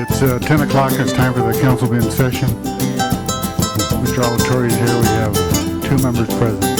It's 10 o'clock. It's time for the council in session. Mr. Alatorre is here. We have 2 members present.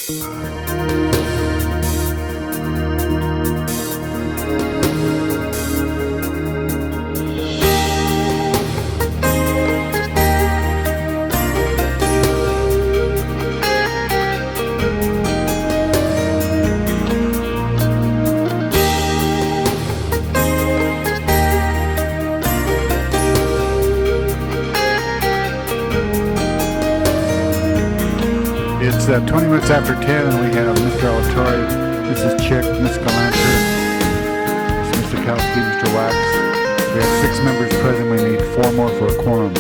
It's 20 minutes after 10, and we have Mr. Alatorre, Mrs. Chick, Ms. Galanter, Mr. Kowski, Mr. Wax. We have 6 members present. We need 4 more for a quorum.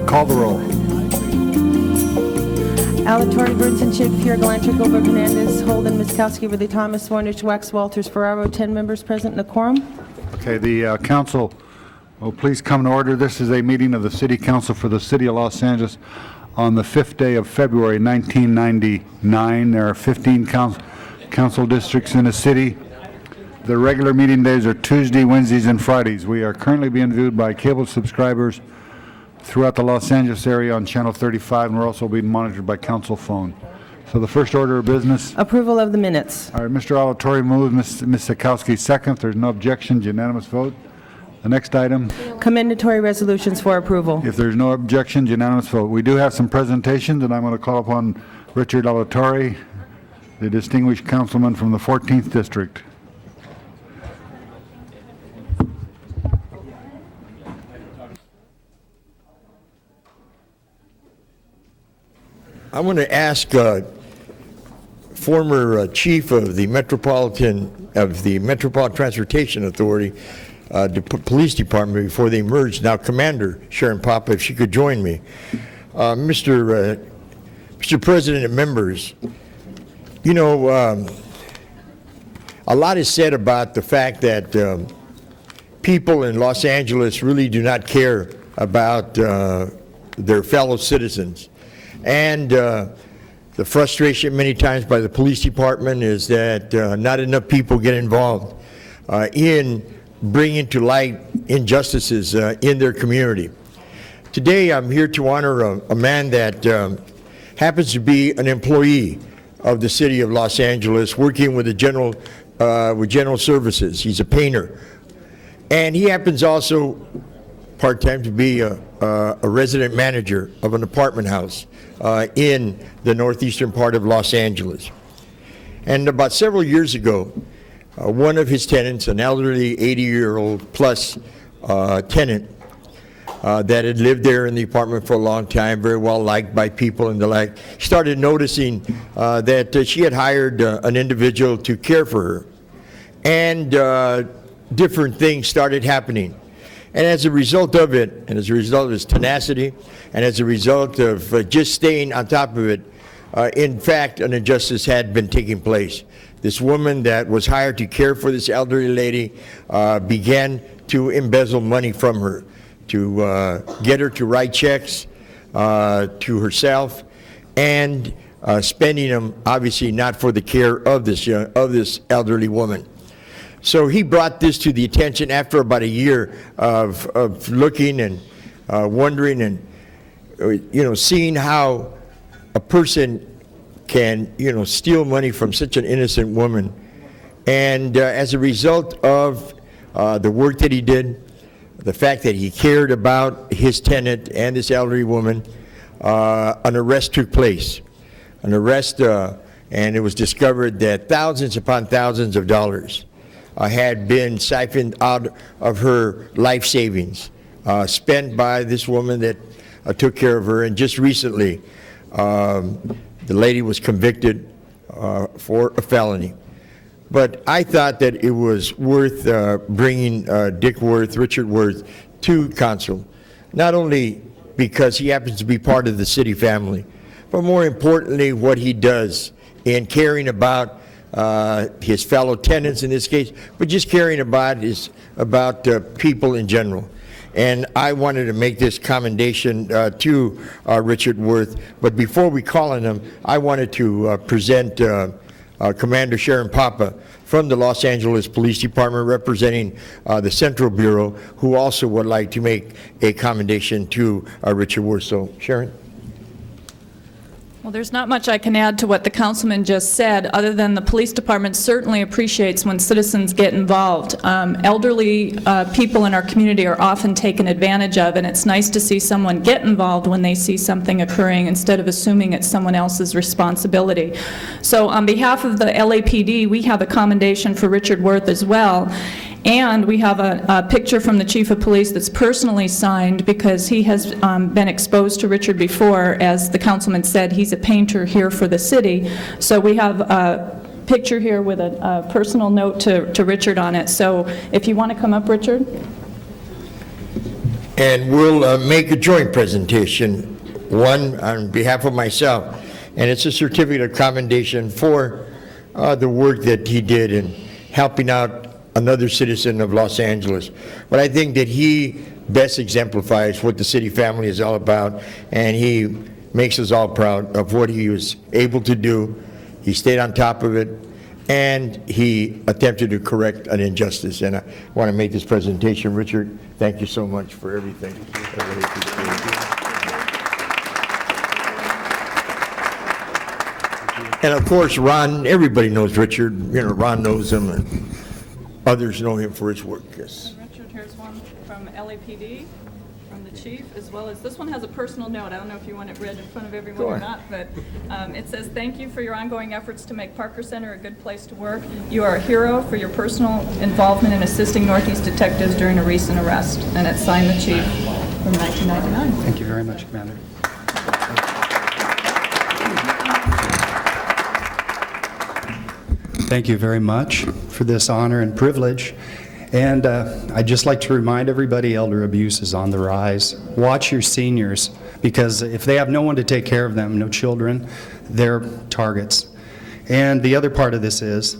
Call the roll. Alatorre, Burnson, Chick, Fier, Galanter, Goldberg, Hernandez, Holden, Miskowski, Worthy, Thomas, Warnish, Wax, Walters, Ferraro, 10 members present in a quorum. Okay, the council will please come to order. This is a meeting of the City Council for the City of Los Angeles on the 5th day of February 1999. There are 15 council districts in the city. The regular meeting days are Tuesday, Wednesdays, and Fridays. We are currently being viewed by cable subscribers throughout the Los Angeles area on Channel 35, and we're also being monitored by council phone. So the first order of business. Approval of the minutes. All right, Mr. Alatorre moves, Ms. Sikowski second. There's no objections, unanimous vote. The next item. Commendatory resolutions for approval. If there's no objections, unanimous vote. We do have some presentations, and I'm going to call upon Richard Alatorre the distinguished councilman from the 14th District. I want to ask former chief of the Metropolitan Transportation Authority, the police department before they merged, now Commander Sharon Papa, if she could join me. Mr. President and members, you know, a lot is said about the fact that people in Los Angeles really do not care about their fellow citizens. And the frustration many times by the police department is that not enough people get involved in bringing to light injustices in their community. Today I'm here to honor a man that happens to be an employee of the city of Los Angeles, working with the General Services. He's a painter. And he happens also part-time to be a resident manager of an apartment house in the northeastern part of Los Angeles. And about several years ago, one of his tenants, an elderly 80-year-old plus tenant that had lived there in the apartment for a long time, very well liked by people and the like, started noticing that she had hired an individual to care for her. And different things started happening. And as a result of it, and as a result of his tenacity, and as a result of just staying on top of it, in fact, an injustice had been taking place. This woman that was hired to care for this elderly lady began to embezzle money from her, to get her to write checks to herself, and spending them obviously not for the care of this elderly woman. So he brought this to the attention after about a year of looking and wondering and seeing how a person can steal money from such an innocent woman. And as a result of the work that he did, the fact that he cared about his tenant and this elderly woman, an arrest took place. An arrest, and it was discovered that thousands upon thousands of dollars had been siphoned out of her life savings, spent by this woman that took care of her. And just recently, the lady was convicted for a felony. But I thought that it was worth bringing Richard Worth, to council, not only because he happens to be part of the city family, but more importantly, what he does in caring about his fellow tenants in this case, but just caring about people in general. And I wanted to make this commendation to Richard Worth. But before we call on him, I wanted to present Commander Sharon Papa from the Los Angeles Police Department, representing the Central Bureau, who also would like to make a commendation to Richard Worth. So, Sharon. Well, there's not much I can add to what the councilman just said, other than the police department certainly appreciates when citizens get involved. Elderly people in our community are often taken advantage of, and it's nice to see someone get involved when they see something occurring instead of assuming it's someone else's responsibility. So on behalf of the LAPD, we have a commendation for Richard Worth as well. And we have a picture from the chief of police that's personally signed because he has been exposed to Richard before. As the councilman said, he's a painter here for the city. So we have a picture here with a personal note to Richard on it. So if you want to come up, Richard. And we'll make a joint presentation, one on behalf of myself. And it's a certificate of commendation for the work that he did in helping out another citizen of Los Angeles. But I think that he best exemplifies what the city family is all about, and he makes us all proud of what he was able to do. He stayed on top of it, and he attempted to correct an injustice. And I want to make this presentation. Richard, thank you so much for everything. I really appreciate it. And of course, Ron, everybody knows Richard. Ron knows him, and others know him for his work, yes. Richard, here's one from LAPD. from the chief, as well as, this one has a personal note. I don't know if you want it read in front of everyone Go or ahead. not, but it says, "Thank you for your ongoing efforts to make Parker Center a good place to work. You are a hero for your personal involvement in assisting Northeast detectives during a recent arrest." And it's signed the chief from 1999. Thank you very much, Commander. Thank you very much for this honor and privilege. And I'd just like to remind everybody, elder abuse is on the rise. Watch your seniors, because if they have no one to take care of them, no children, they're targets. And the other part of this is,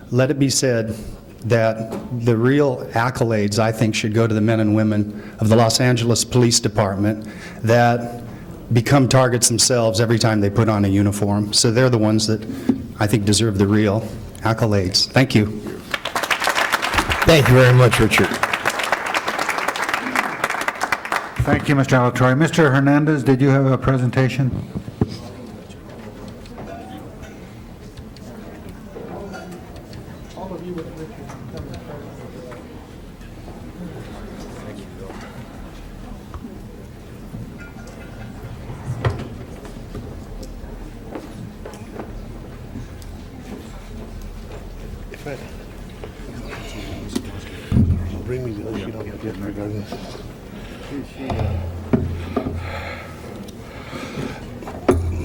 let it be said that the real accolades, I think, should go to the men and women of the Los Angeles Police Department that become targets themselves every time they put on a uniform. So they're the ones that I think deserve the real accolades. Thank you. Thank you very much, Richard. Thank you, Mr. Alatorre. Mr. Hernandez, did you have a presentation? Bring me the, you don't have to regarding this.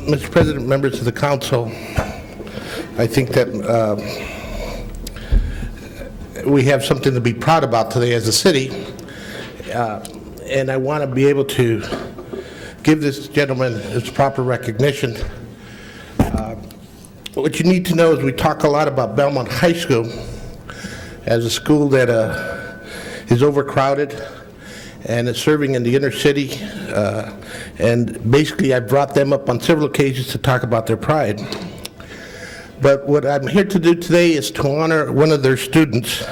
Mr. President, members of the council, I think that we have something to be proud about today as a city, and I want to be able to give this gentleman his proper recognition. What you need to know is we talk a lot about Belmont High School as a school that is overcrowded and is serving in the inner city, and basically I brought them up on several occasions to talk about their pride. But what I'm here to do today is to honor one of their students,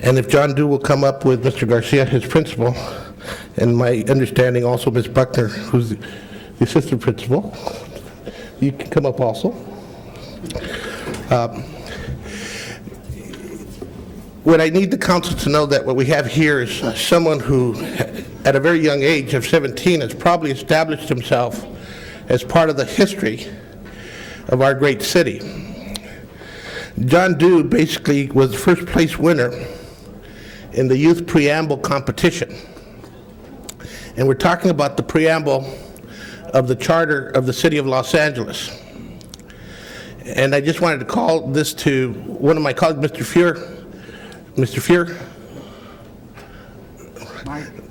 and if John Dew will come up with Mr. Garcia, his principal, and my understanding also Ms. Buckner, who's the assistant principal, you can come up also. What I need the council to know that what we have here is someone who, at a very young age of 17, has probably established himself as part of the history of our great city. John Dew basically was the first place winner in the youth preamble competition. And we're talking about the preamble of the charter of the city of Los Angeles. And I just wanted to call this to one of my colleagues, Mr. Fuhr. Mr. Fuhr?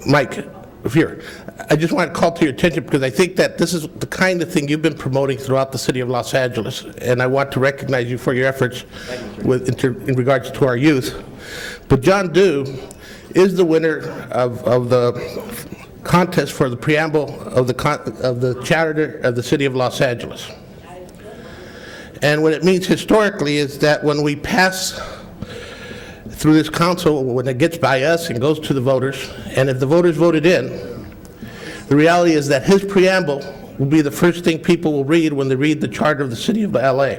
Mike Fuhr. I just want to call to your attention because I think that this is the kind of thing you've been promoting throughout the city of Los Angeles, and I want to recognize you for your efforts in regards to our youth. But John Dew is the winner of the contest for the preamble of the charter of the city of Los Angeles. And what it means historically is that when we pass through this council, when it gets by us and goes to the voters, and if the voters voted in, the reality is that his preamble will be the first thing people will read when they read the charter of the city of LA.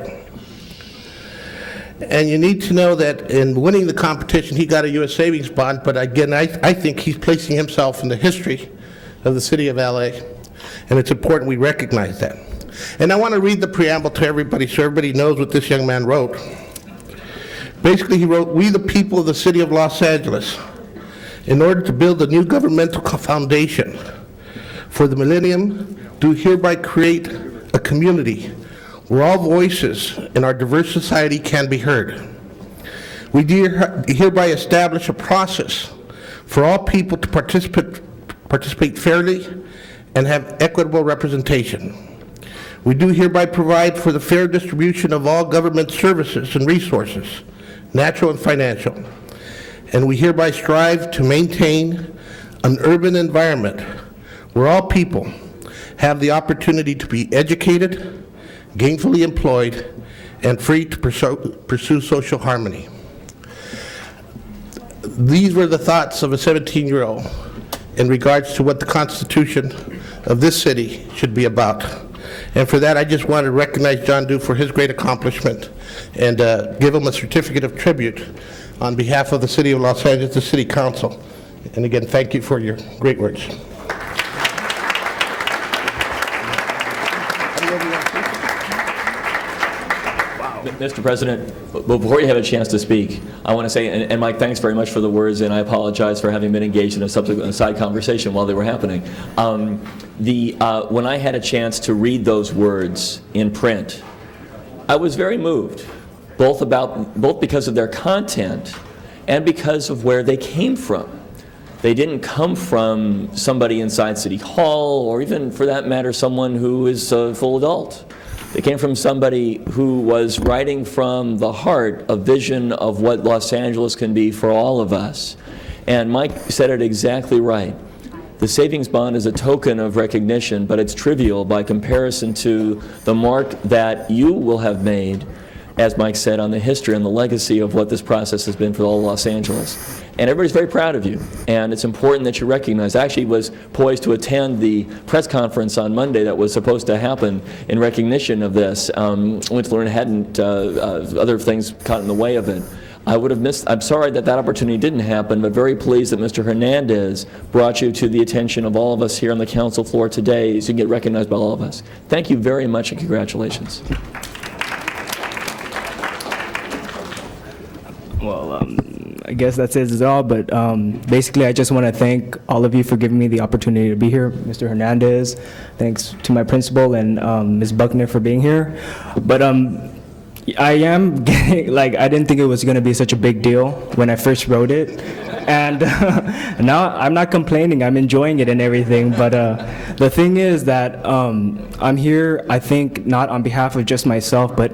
And you need to know that in winning the competition, he got a U.S. savings bond, but again, I think he's placing himself in the history of the city of LA, and it's important we recognize that. And I want to read the preamble to everybody so everybody knows what this young man wrote. Basically, he wrote, "We the people of the city of Los Angeles, in order to build a new governmental foundation for the millennium, do hereby create a community where all voices in our diverse society can be heard. We hereby establish a process for all people to participate fairly and have equitable representation. We do hereby provide for the fair distribution of all government services and resources, natural and financial. And we hereby strive to maintain an urban environment where all people have the opportunity to be educated, gainfully employed, and free to pursue social harmony." These were the thoughts of a 17-year-old in regards to what the Constitution of this city should be about. And for that, I just want to recognize John Dew for his great accomplishment and give him a certificate of tribute on behalf of the City of Los Angeles, the City Council, And again, thank you for your great words. Mr. President, before you have a chance to speak, I want to say, and Mike, thanks very much for the words, and I apologize for having been engaged in a subsequent side conversation while they were happening. When I had a chance to read those words in print, I was very moved, both because of their content and because of where they came from. They didn't come from somebody inside City Hall, or even, for that matter, someone who is a full adult. They came from somebody who was writing from the heart a vision of what Los Angeles can be for all of us. And Mike said it exactly right. The savings bond is a token of recognition, but it's trivial by comparison to the mark that you will have made, as Mike said, on the history and the legacy of what this process has been for all of Los Angeles. And everybody's very proud of you, and it's important that you recognize. I actually was poised to attend the press conference on Monday that was supposed to happen in recognition of this. Went to learn hadn't, other things got in the way of it. I would have missed, I'm sorry that that opportunity didn't happen, but very pleased that Mr. Hernandez brought you to the attention of all of us here on the council floor today so you can get recognized by all of us. Thank you very much and congratulations. Well, I guess that says it all, but basically I just want to thank all of you for giving me the opportunity to be here. Mr. Hernandez, thanks to my principal, and Ms. Buckner for being here. But I am getting, I didn't think it was going to be such a big deal when I first wrote it. And now I'm not complaining, I'm enjoying it and everything, but the thing is that I'm here, I think, not on behalf of just myself, but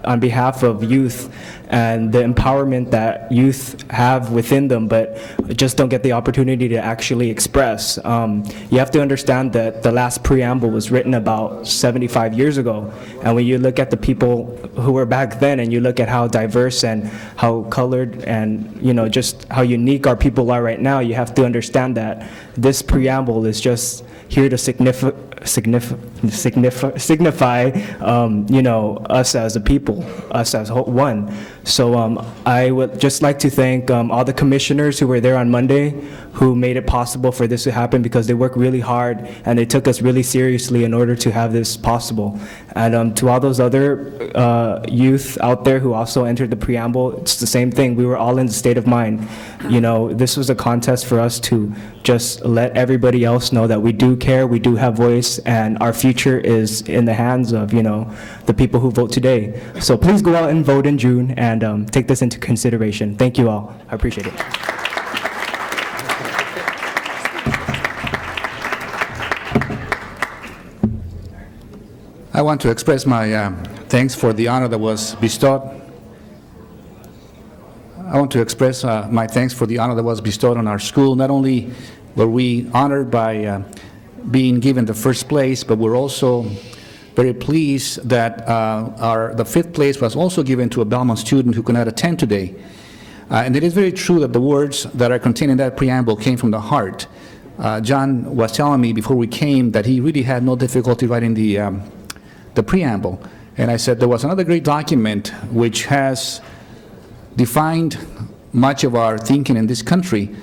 on behalf of youth and the empowerment that youth have within them, but just don't get the opportunity to actually express. You have to understand that the last preamble was written about 75 years ago, and when you look at the people who were back then, and you look at how diverse and how colored and just how unique our people are right now, you have to understand that this preamble is just here to signify us as a people, us as one. So I would just like to thank all the commissioners who were there on Monday who made it possible for this to happen, because they worked really hard and they took us really seriously in order to have this possible. And to all those other youth out there who also entered the preamble, it's the same thing. We were all in the state of mind. This was a contest for us to just let everybody else know that we do care, we do have voice, and our future is in the hands of, the people who vote today. So please go out and vote in June and take this into consideration. Thank you all. I appreciate it. I want to express my thanks for the honor that was bestowed. I want to express my thanks for the honor that was bestowed on our school. Not only were we honored by being given the first place, but we're also very pleased that the fifth place was also given to a Belmont student who could not attend today. And it is very true that the words that are contained in that preamble came from the heart. John was telling me before we came that he really had no difficulty writing the preamble. And I said there was another great document which has defined much of our thinking in this country,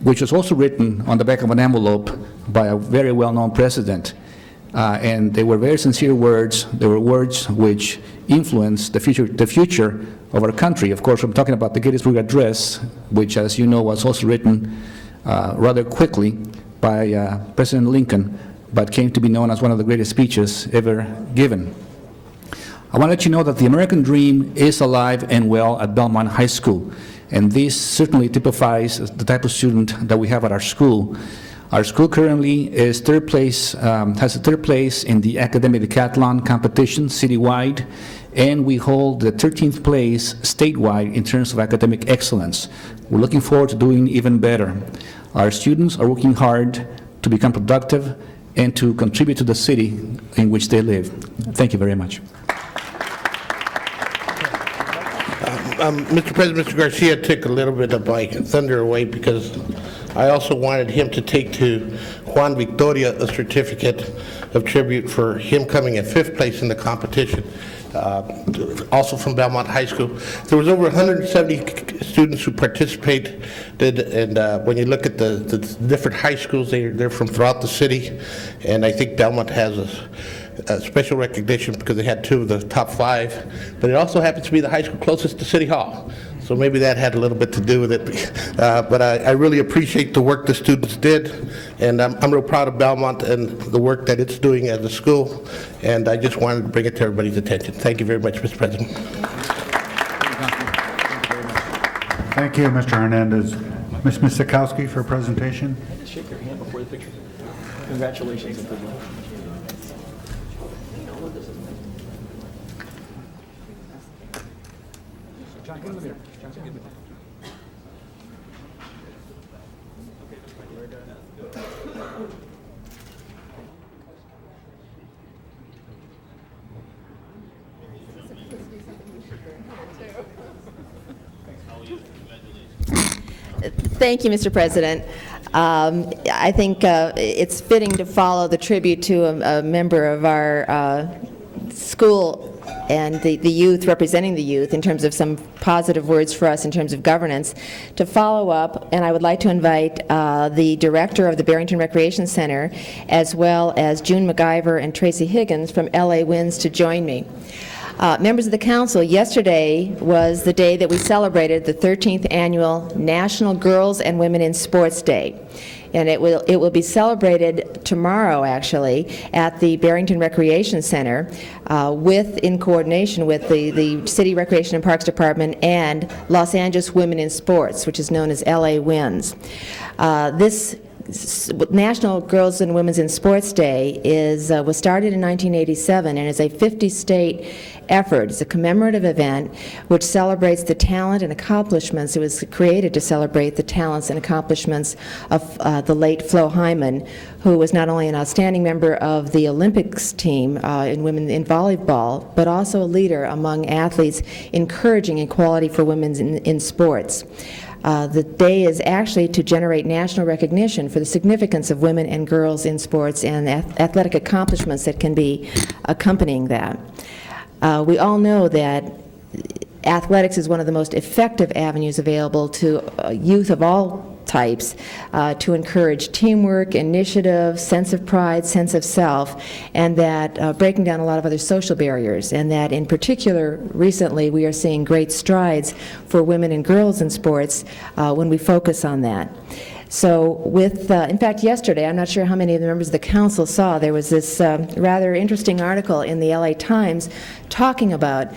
which was also written on the back of an envelope by a very well-known president. And they were very sincere words. They were words which influenced the future of our country. Of course, I'm talking about the Gettysburg Address, which, as you know, was also written rather quickly by President Lincoln, but came to be known as one of the greatest speeches ever given. I want to let you know that the American dream is alive and well at Belmont High School, and this certainly typifies the type of student that we have at our school. Our school currently is third place, has a third place in the academic decathlon competition citywide, and we hold the 13th place statewide in terms of academic excellence. We're looking forward to doing even better. Our students are working hard to become productive and to contribute to the city in which they live. Thank you very much. Mr. President, Mr. Garcia took a little bit of my thunder away, because I also wanted him to take to Juan Victoria a certificate of tribute for him coming in 5th place in the competition. also from Belmont High School. There was over 170 students who participated, and when you look at the different high schools, they're from throughout the city, and I think Belmont has a special recognition because they had 2 of the top 5, but it also happens to be the high school closest to City Hall. So maybe that had a little bit to do with it. But I really appreciate the work the students did, and I'm real proud of Belmont and the work that it's doing as a school, and I just wanted to bring it to everybody's attention. Thank you very much, Mr. President. Thank you, Mr. Hernandez. Ms. Sikowski for a presentation. Shake your hand before the picture. Congratulations and good luck. Thank you, Mr. President. I think it's fitting to follow the tribute to a member of our school and the youth, representing the youth, in terms of some positive words for us in terms of governance, to follow up, and I would like to invite the director of the Barrington Recreation Center, as well as June McIver and Tracy Higgins from LA Winds, to join me. Members of the council, yesterday was the day that we celebrated the 13th annual National Girls and Women in Sports Day. And it will be celebrated tomorrow, actually, at the Barrington Recreation Center, in coordination with the City Recreation and Parks Department and Los Angeles Women in Sports, which is known as LA Winds. This National Girls and Women's in Sports Day was started in 1987 and is a 50-state effort. It's a commemorative event which celebrates the talent and accomplishments. It was created to celebrate the talents and accomplishments of the late Flo Hyman, who was not only an outstanding member of the Olympics team in women in volleyball, but also a leader among athletes encouraging equality for women in sports. The day is actually to generate national recognition for the significance of women and girls in sports and athletic accomplishments that can be accompanying that. We all know that athletics is one of the most effective avenues available to youth of all types to encourage teamwork, initiative, sense of pride, sense of self, and that breaking down a lot of other social barriers, and that in particular recently we are seeing great strides for women and girls in sports when we focus on that. So in fact, yesterday, I'm not sure how many of the members of the council saw, there was this rather interesting article in the LA Times talking about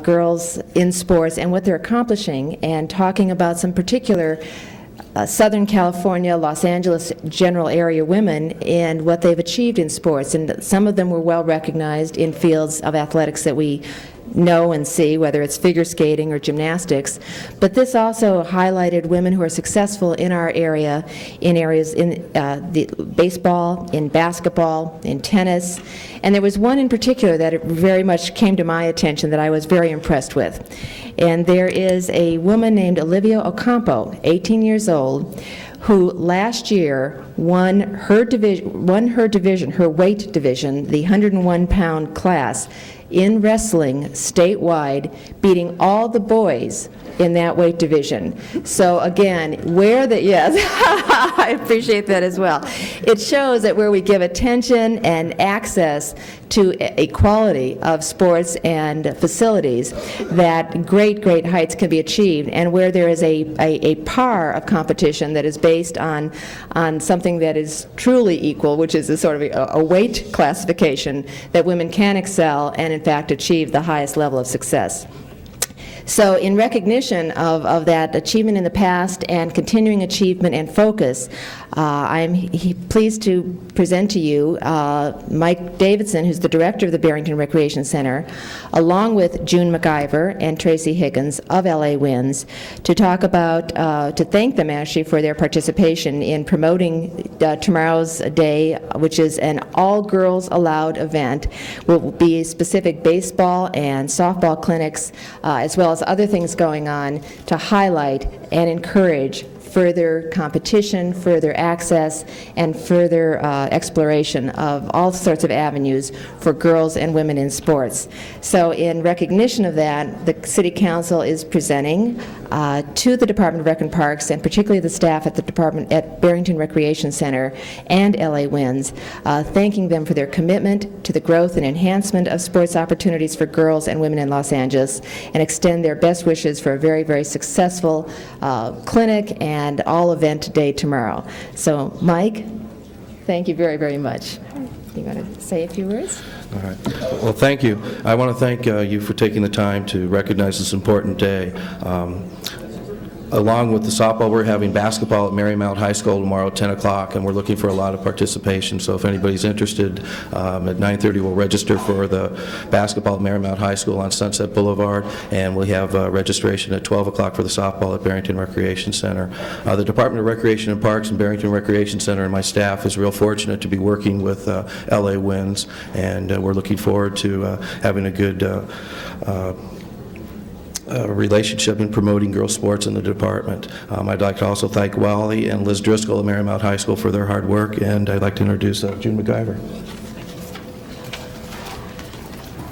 girls in sports and what they're accomplishing, and talking about some particular Southern California, Los Angeles general area women and what they've achieved in sports. And some of them were well recognized in fields of athletics that we know and see, whether it's figure skating or gymnastics. But this also highlighted women who are successful in our area, in areas in the baseball, in basketball, in tennis. And there was one in particular that very much came to my attention that I was very impressed with. And there is a woman named Olivia Ocampo, 18 years old, who last year won her division, her weight division, the 101-pound class, in wrestling statewide, beating all the boys in that weight division. So again, yes, I appreciate that as well. It shows that where we give attention and access to equality of sports and facilities, that great heights can be achieved, and where there is a par of competition that is based on something that is truly equal, which is a sort of a weight classification, that women can excel and in fact achieve the highest level of success. So in recognition of that achievement in the past and continuing achievement and focus, I'm pleased to present to you Mike Davidson, who's the director of the Barrington Recreation Center, along with June McIver and Tracy Higgins of LA Winds, to talk about, to thank them actually for their participation in promoting tomorrow's day, which is an all-girls allowed event. Will be specific baseball and softball clinics, as well as other things going on to highlight and encourage further competition, further access, and further exploration of all sorts of avenues for girls and women in sports. So in recognition of that, the City Council is presenting to the Department of Rec and Parks, and particularly the staff at the department at Barrington Recreation Center and LA Winds, thanking them for their commitment to the growth and enhancement of sports opportunities for girls and women in Los Angeles, and extend their best wishes for a very, very successful clinic and all event day tomorrow. So, Mike, thank you very, very much. You want to say a few words? All right. Well, thank you. I want to thank you for taking the time to recognize this important day. Along with the softball, we're having basketball at Marymount High School tomorrow at 10 o'clock, and we're looking for a lot of participation. So if anybody's interested, at 9:30 we'll register for the basketball at Marymount High School on Sunset Boulevard, and we have registration at 12 o'clock for the softball at Barrington Recreation Center. The Department of Recreation and Parks and Barrington Recreation Center and my staff is real fortunate to be working with LA Winds, and we're looking forward to having a good relationship in promoting girls' sports in the department. I'd like to also thank Wally and Liz Driscoll at Marymount High School for their hard work, and I'd like to introduce June McIver.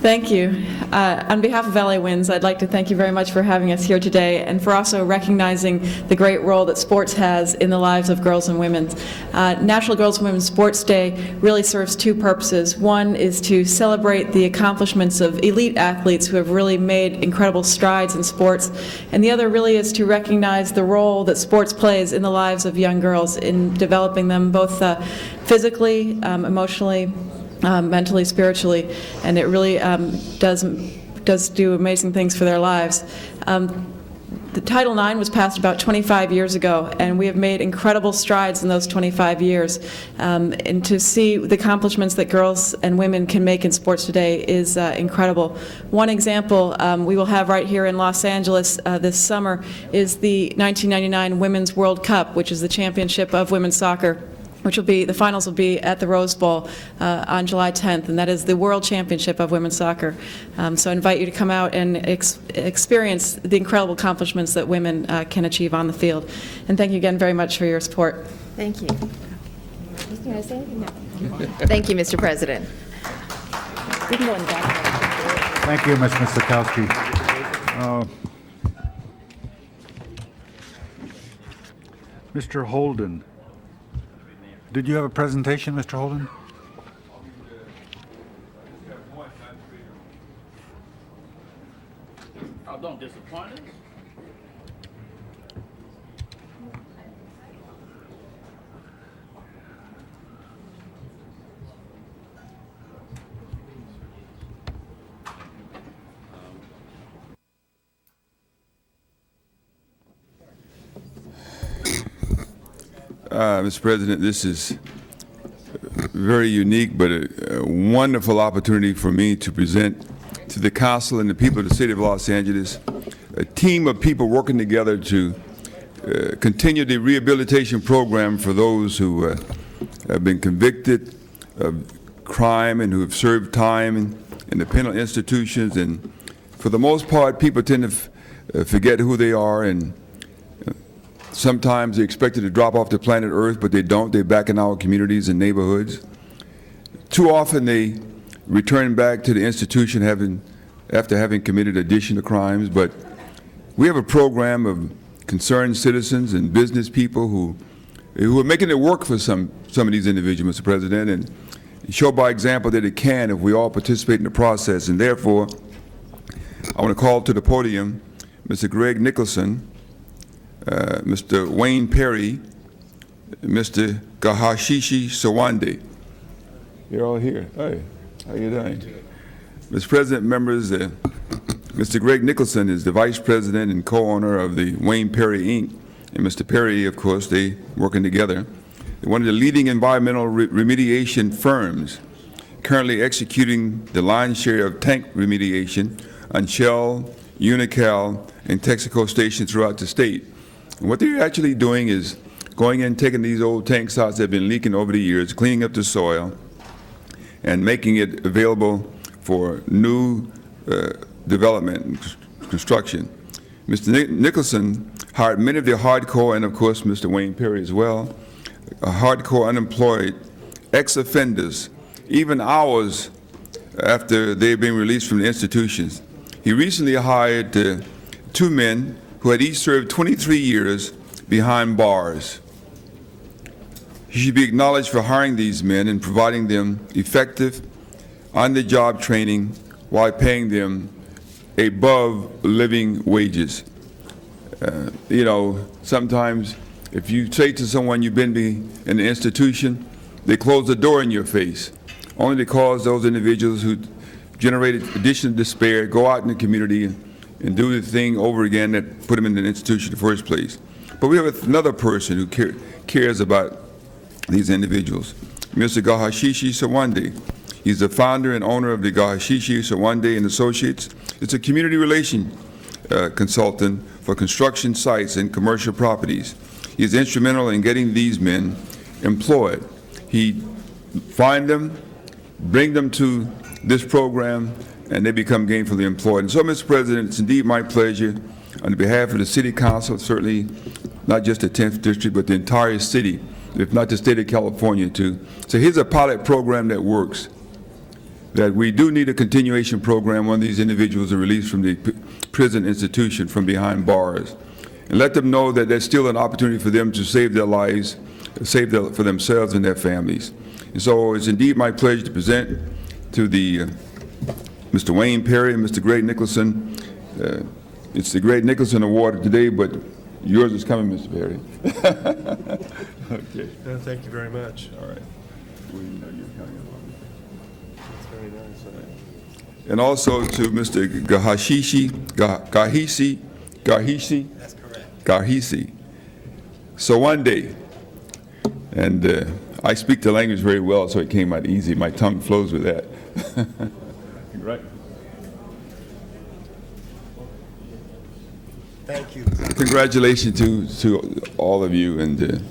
Thank you. On behalf of LA Winds, I'd like to thank you very much for having us here today and for also recognizing the great role that sports has in the lives of girls and women. National Girls and Women's Sports Day really serves two purposes. One is to celebrate the accomplishments of elite athletes who have really made incredible strides in sports, and the other really is to recognize the role that sports plays in the lives of young girls in developing them both physically, emotionally, mentally, spiritually, and it really does do amazing things for their lives. The Title IX was passed about 25 years ago, and we have made incredible strides in those 25 years. And to see the accomplishments that girls and women can make in sports today is incredible. One example we will have right here in Los Angeles this summer is the 1999 Women's World Cup, which is the championship of women's soccer, which will be, the finals will be at the Rose Bowl on July 10th, and that is the World Championship of Women's Soccer. So I invite you to come out and experience the incredible accomplishments that women can achieve on the field. And thank you again very much for your support. Thank you. You want to say anything? No. Thank you, Mr. President. We can go in the back. Thank you, Ms. Misakowski. Mr. Holden. Did you have a presentation, Mr. Holden? Oh, don't disappoint us. Mr. President, this is very unique, but a wonderful opportunity for me to present to the council and the people of the city of Los Angeles a team of people working together to continue the rehabilitation program for those who have been convicted of crime and who have served time in the penal institutions. And for the most part, people tend to forget who they are, and sometimes they're expected to drop off the planet Earth, but they don't. They're back in our communities and neighborhoods. Too often they return back to the institution after having committed additional crimes, but we have a program of concerned citizens and business people who are making it work for some of these individuals, Mr. President, and show by example that it can if we all participate in the process. And therefore, I want to call to the podium Mr. Greg Nicholson, Mr. Wayne Perry, Mr. Gahashishi Sawande. You're all here. Hey, how you doing? Mr. President, members, Mr. Greg Nicholson is the Vice President and co-owner of the Wayne Perry, Inc. And Mr. Perry, of course, they working together. They're one of the leading environmental remediation firms currently executing the lion's share of tank remediation on Shell, Unocal, and Texaco stations throughout the state. And what they're actually doing is going in, taking these old tank sites that have been leaking over the years, cleaning up the soil, and making it available for new development and construction. Mr. Nicholson hired many of the hardcore, and of course, Mr. Wayne Perry as well, hardcore unemployed ex-offenders, even hours after they've been released from the institutions. He recently hired 2 men who had each served 23 years behind bars. He should be acknowledged for hiring these men and providing them effective on-the-job training while paying them above living wages. You know, sometimes if you say to someone you've been in the institution, they close the door in your face, only to cause those individuals who generated additional despair go out in the community and do the thing over again that put them in the institution in the first place. But we have another person who cares about these individuals, Mr. Gahashishi Sawande. He's the founder and owner of the Gahashishi Sawande and Associates. It's a community relation consultant for construction sites and commercial properties. He's instrumental in getting these men employed. He find them, bring them to this program, and they become gainfully employed. And so, Mr. President, it's indeed my pleasure, on behalf of the City Council, certainly not just the 10th District, but the entire city, if not the state of California, to say here's a pilot program that works, that we do need a continuation program when these individuals are released from the prison institution from behind bars, and let them know that there's still an opportunity for them to save their lives, for themselves and their families. And so it's indeed my pleasure to present to the Mr. Wayne Perry and Mr. Greg Nicholson. It's the Greg Nicholson Award today, but yours is coming, Mr. Perry. Okay. No, thank you very much. All right. That's very nice. And also to Mr. Gahisi. That's correct. Gahisi. So one day, and I speak the language very well, so it came out easy. My tongue flows with that. Right. Thank you. Congratulations to all of you, and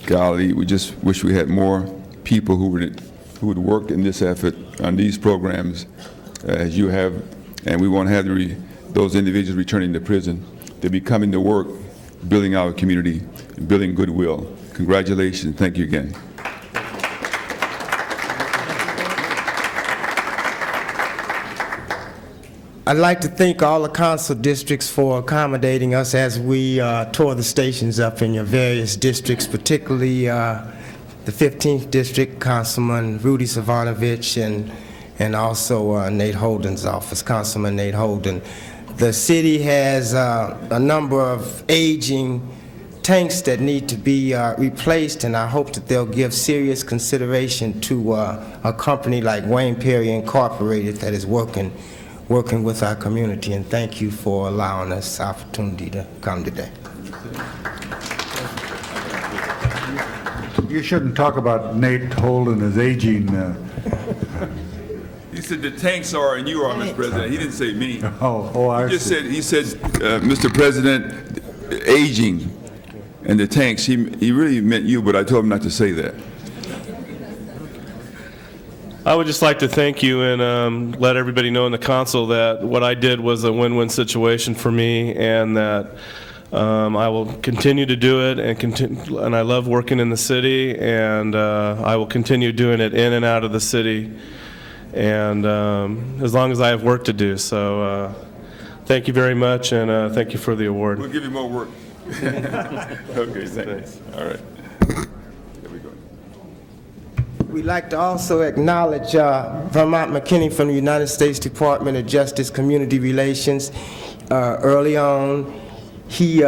golly, we just wish we had more people who would work in this effort on these programs as you have, and we won't have those individuals returning to prison. They'll be coming to work, building our community, and building goodwill. Congratulations. Thank you again. I'd like to thank all the council districts for accommodating us as we tore the stations up in your various districts, particularly the 15th District, Councilman Rudy Savanovich, and also Nate Holden's office, Councilman Nate Holden. The city has a number of aging tanks that need to be replaced, and I hope that they'll give serious consideration to a company like Wayne Perry Incorporated that is working with our community, and thank you for allowing us the opportunity to come today. You shouldn't talk about Nate Holden as aging. He said the tanks are and you are, Mr. President. He didn't say me. I see. He said, Mr. President, aging and the tanks. He really meant you, but I told him not to say that. I would just like to thank you and let everybody know in the council that what I did was a win-win situation for me, and that I will continue to do it, and I love working in the city, and I will continue doing it in and out of the city, and as long as I have work to do. So thank you very much, and thank you for the award. We'll give you more work. Okay, thanks. All right. We'd like to also acknowledge Vermont McKinney from the United States Department of Justice Community Relations. Early on, he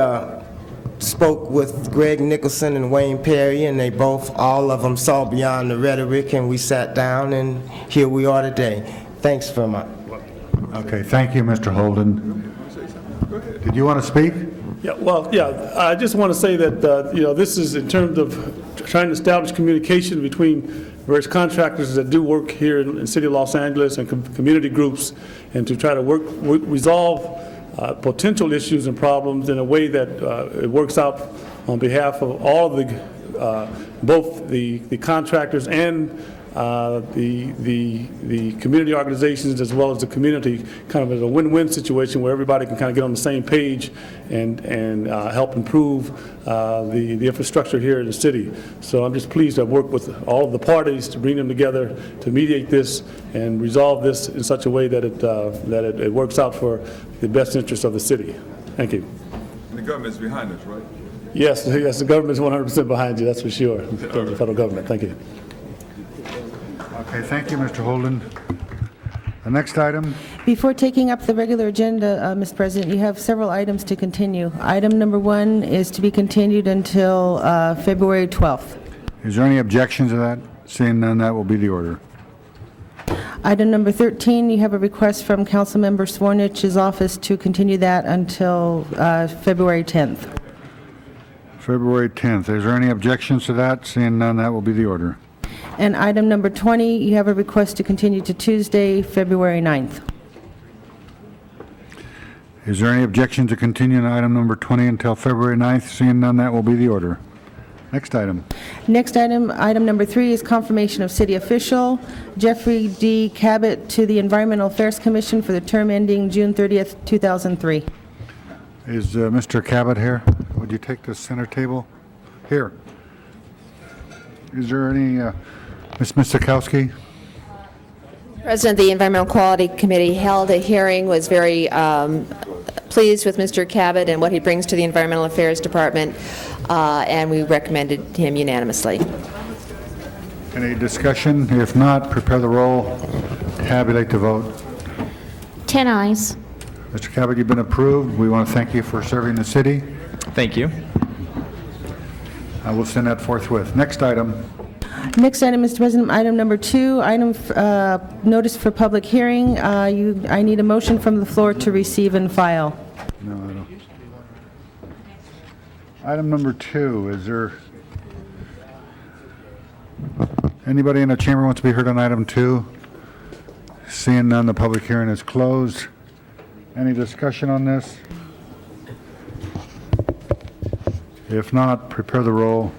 spoke with Greg Nicholson and Wayne Perry, and they all of them saw beyond the rhetoric, and we sat down, and here we are today. Thanks, Vermont. Okay, thank you, Mr. Holden. Did you want to speak? Yeah, I just want to say that, this is in terms of trying to establish communication between various contractors that do work here in the city of Los Angeles and community groups, and to try to resolve potential issues and problems in a way that it works out on behalf of all of both the contractors and the community organizations as well as the community, kind of as a win-win situation where everybody can kind of get on the same page and help improve the infrastructure here in the city. So I'm just pleased to have worked with all of the parties to bring them together to mediate this and resolve this in such a way that it works out for the best interest of the city. Thank you. The government's behind us, right? Yes, the government's 100% behind you, that's for sure, the federal government. Thank you. Okay, thank you, Mr. Holden. The next item, Before taking up the regular agenda, Mr. President, you have several items to continue. Item number 1 is to be continued until February 12th. is there any objection to that? Seeing none, that will be the order. Item number 13, you have a request from Councilmember Swarnich's office to continue that until February 10th. February 10th, is there any objections to that? Seeing none, that will be the order. And item number 20, you have a request to continue to Tuesday, February 9th. Is there any objection to continuing item number 20 until February 9th? Seeing none, that will be the order. Next item. Next item, item number 3 is confirmation of city official, Jeffrey D. Cabot to the Environmental Affairs Commission for the term ending June 30th, 2003. Is Mr. Cabot here? Would you take the center table? Here. Is there any, Ms. Misakowski? President of the Environmental Quality Committee held a hearing, was very pleased with Mr. Cabot and what he brings to the Environmental Affairs Department, and we recommended him unanimously. Any discussion? If not, prepare the roll, tabulate the vote. 10 ayes. Mr. Cabot, you've been approved. We want to thank you for serving the city. Thank you. I will send that forthwith. Next item. Next item, Mr. President, item number 2, item notice for public hearing. I need a motion from the floor to receive and file. No, I don't. Item number 2, is there anybody in the chamber wants to be heard on item 2? Seeing none, the public hearing is closed. Any discussion on this? If not, prepare the roll,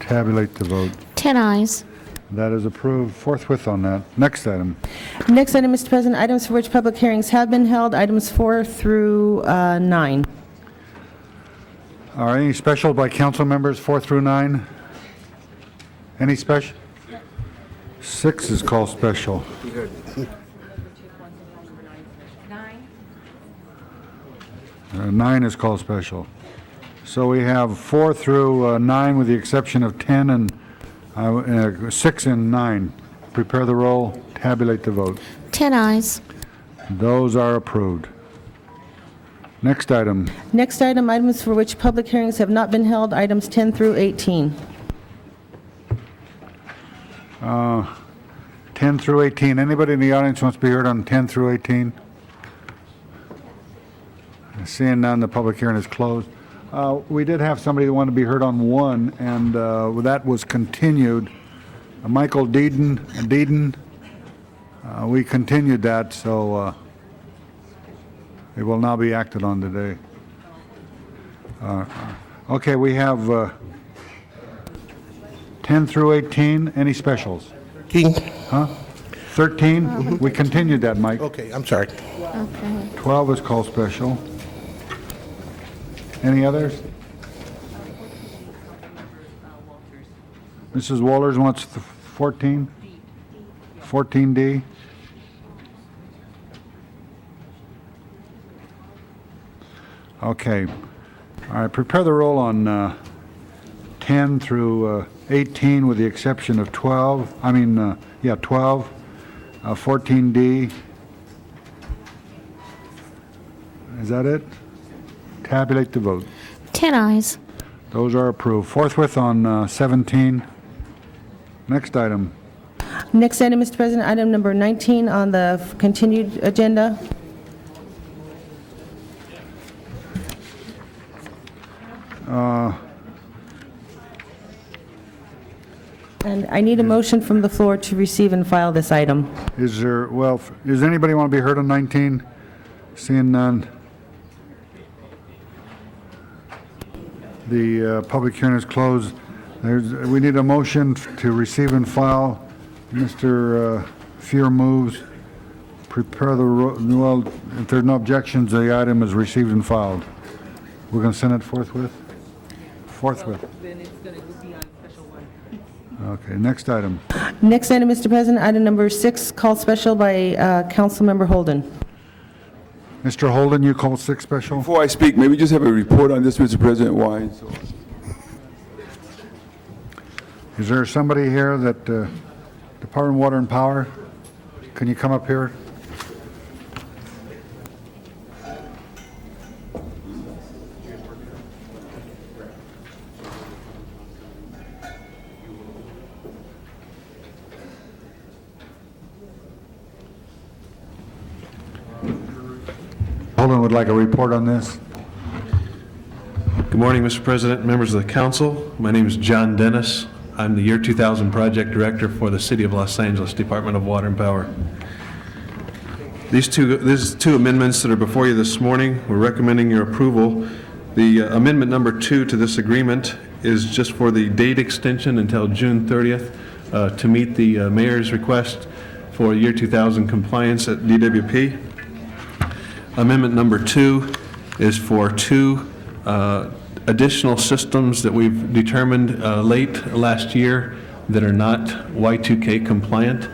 tabulate the vote. 10 ayes. That is approved forthwith on that. Next item. Next item, Mr. President, items for which public hearings have been held, items 4 through 9. Are any special by council members, 4 through 9? Any special? 6 is called special. 9 is called special. So we have 4 through 9 with the exception of 10 and 6 and 9. Prepare the roll, tabulate the vote. 10 ayes. Those are approved. Next item. Next item, items for which public hearings have not been held, items 10 through 18. 10 through 18. Anybody in the audience wants to be heard on 10 through 18? Seeing none, the public hearing is closed. We did have somebody that wanted to be heard on 1, and that was continued. Michael Deeden, we continued that, so it will now be acted on today. Okay, we have 10 through 18. Any specials? 13. Huh? 13? We continued that, Mike. Okay, I'm sorry. Okay. 12 is called special. Any others? Mrs. Wallers wants the 14? 14D? Okay. All right, prepare the roll on 10 through 18 with the exception of 12. 12. 14D. Is that it? Tabulate the vote. 10 ayes. Those are approved. Forthwith on 17. Next item. Next item, Mr. President, item number 19 on the continued agenda. And I need a motion from the floor to receive and file this item. Is there, well, does anybody want to be heard on 19? Seeing none. The public hearing is closed. We need a motion to receive and file Mr. Fuhr moves, prepare the, well, if there are no objections, the item is received and filed. We're going to send it forthwith? Forthwith. Then it's going to be on special one. Okay, next item. Next item, Mr. President, item number 6, called special by Councilmember Holden. Mr. Holden, you called 6 special? Before I speak, maybe just have a report on this, Mr. President. Why? Is there somebody here that, Department of Water and Power, can you come up here? Holden would like a report on this. Good morning, Mr. President, members of the council. My name is John Dennis. I'm the Year 2000 Project Director for the City of Los Angeles Department of Water and Power. These two amendments that are before you this morning, we're recommending your approval. The amendment number 2 to this agreement is just for the date extension until June 30th to meet the mayor's request for Year 2000 compliance at DWP. Amendment number 2 is for 2 additional systems that we've determined late last year that are not Y2K compliant.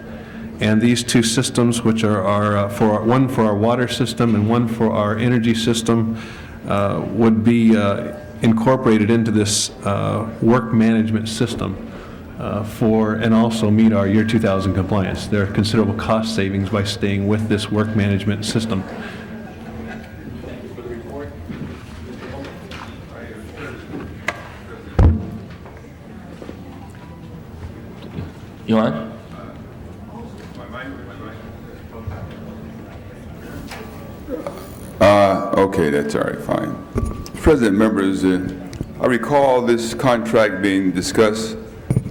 And these 2 systems, which are one for our water system and one for our energy system, would be incorporated into this work management system and also meet our Year 2000 compliance. There are considerable cost savings by staying with this work management system. You on? Okay, that's all right, fine. President, members, I recall this contract being discussed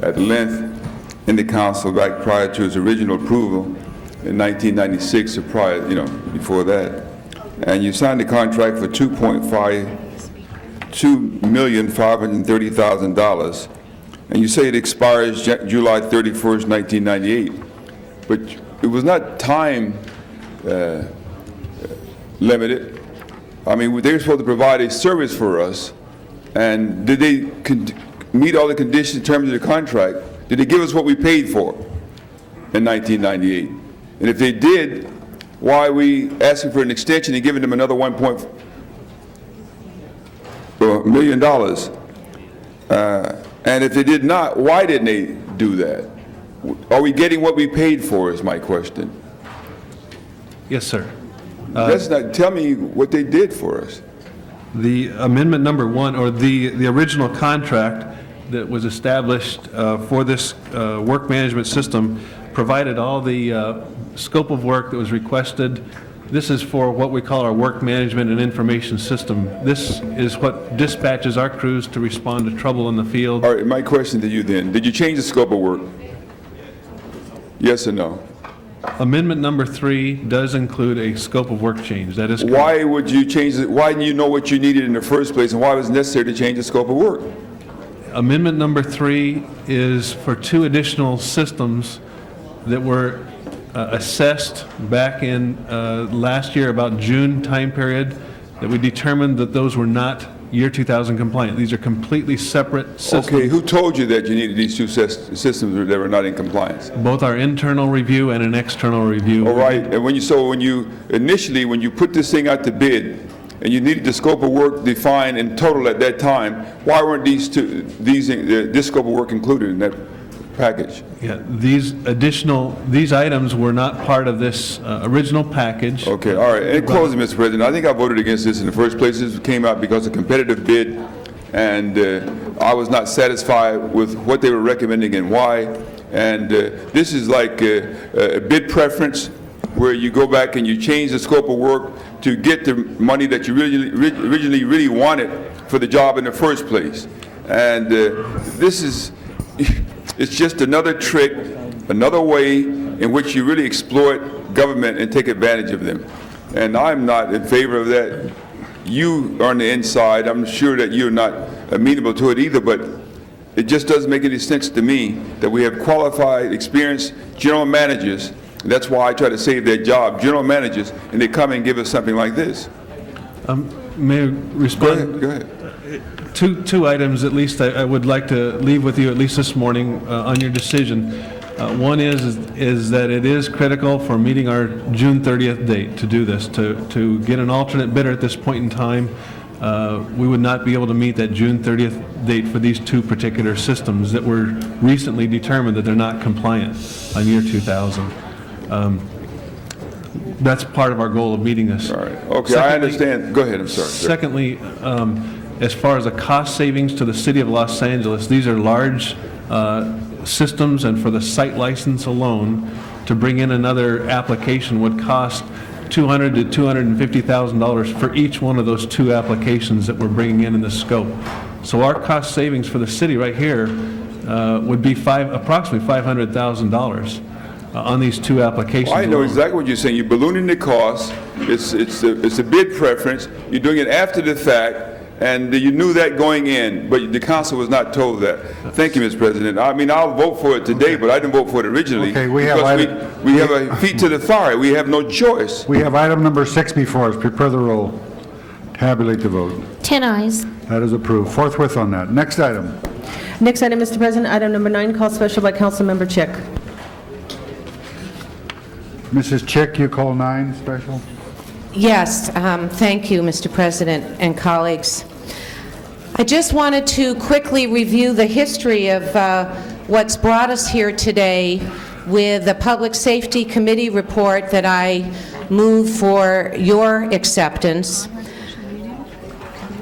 at length in the council back prior to its original approval in 1996 or prior, before that. And you signed the contract for $2,530,000. And you say it expires July 31st, 1998. But it was not time limited. I mean, they were supposed to provide a service for us. And did they meet all the conditions in terms of the contract? Did they give us what we paid for in 1998? And if they did, why are we asking for an extension and giving them another $1.4 million? And if they did not, why didn't they do that? Are we getting what we paid for is my question. Yes, sir. Let's not tell me what they did for us. The amendment number 1, or the original contract that was established for this work management system, provided all the scope of work that was requested. This is for what we call our work management and information system. This is what dispatches our crews to respond to trouble in the field. All right, my question to you then, did you change the scope of work? Yes or no? Amendment number 3 does include a scope of work change. That is correct. Why would you change it? Why didn't you know what you needed in the first place, and why was it necessary to change the scope of work? Amendment number 3 is for 2 additional systems that were assessed back in last year, about June time period, that we determined that those were not Year 2000 compliant. These are completely separate systems. Okay, who told you that you needed these 2 systems that were not in compliance? Both our internal review and an external review. All right, and when you put this thing out to bid, and you needed the scope of work defined in total at that time, why weren't this scope of work included in that package? Yeah, these items were not part of this original package. Okay, all right. And in closing, Mr. President, I think I voted against this in the first place. This came out because of competitive bid, and I was not satisfied with what they were recommending and why. And this is like a bid preference, where you go back and you change the scope of work to get the money that you originally really wanted for the job in the first place. And this is, it's just another trick, another way in which you really exploit government and take advantage of them. And I'm not in favor of that. You are on the inside. I'm sure that you're not amenable to it either, but it just doesn't make any sense to me that we have qualified, experienced general managers. That's why I try to save their job, general managers, and they come and give us something like this. May I respond? Go ahead. Two items, at least, I would like to leave with you, at least this morning, on your decision. One is that it is critical for meeting our June 30th date to do this, to get an alternate bidder at this point in time. We would not be able to meet that June 30th date for these two particular systems that were recently determined that they're not compliant on year 2000. That's part of our goal of meeting this. All right. Okay, I understand. Go ahead, I'm sorry. Sir. Secondly, as far as the cost savings to the city of Los Angeles, these are large systems, and for the site license alone, to bring in another application would cost $200,000 to $250,000 for each one of those two applications that we're bringing in the scope. So our cost savings for the city right here would be approximately $500,000 on these two applications. Well, I know alone. exactly what you're saying. You're ballooning the cost. It's a bid preference. You're doing it after the fact, and you knew that going in, but the council was not told that. Thank you, Mr. President. I mean, I'll vote for it today, but I didn't vote for it originally. Okay, we have because we have a feet to the fire. We have no choice. We have item number 6 before us. Prepare the roll. Tabulate the vote. 10 eyes. That is approved. Forthwith on that. Next item. Next item, Mr. President, item number 9, called special by Councilmember Chick. Mrs. Chick, you call 9 special? Yes, thank you, Mr. President and colleagues. I just wanted to quickly review the history of what's brought us here today with the Public Safety Committee report that I move for your acceptance.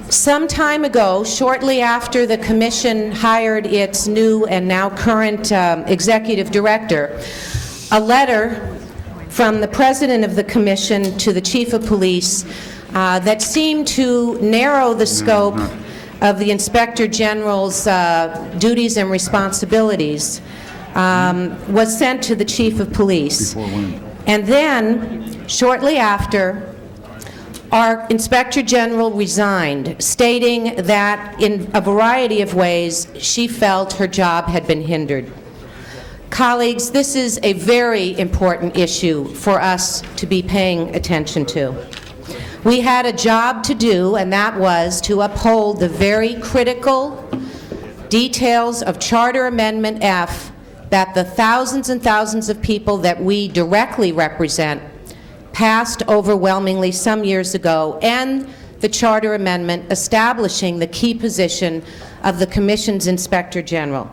Some time ago, shortly after the commission hired its new and now current executive director, a letter from the president of the commission to the chief of police that seemed to narrow the scope of the inspector general's duties and responsibilities was sent to the chief of police. And then, shortly after, our inspector general resigned, stating that in a variety of ways she felt her job had been hindered. Colleagues, this is a very important issue for us to be paying attention to. We had a job to do, and that was to uphold the very critical details of Charter Amendment F that the thousands and thousands of people that we directly represent passed overwhelmingly some years ago, and the Charter Amendment establishing the key position of the Commission's Inspector General.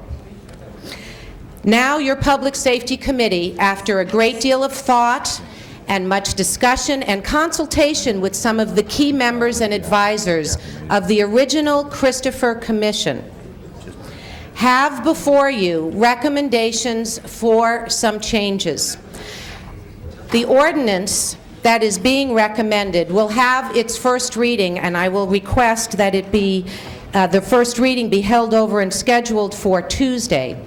Now your Public Safety Committee, after a great deal of thought and much discussion and consultation with some of the key members and advisors of the original Christopher Commission, have before you recommendations for some changes. The ordinance that is being recommended will have its first reading, and I will request that it be, the first reading be held over and scheduled for Tuesday.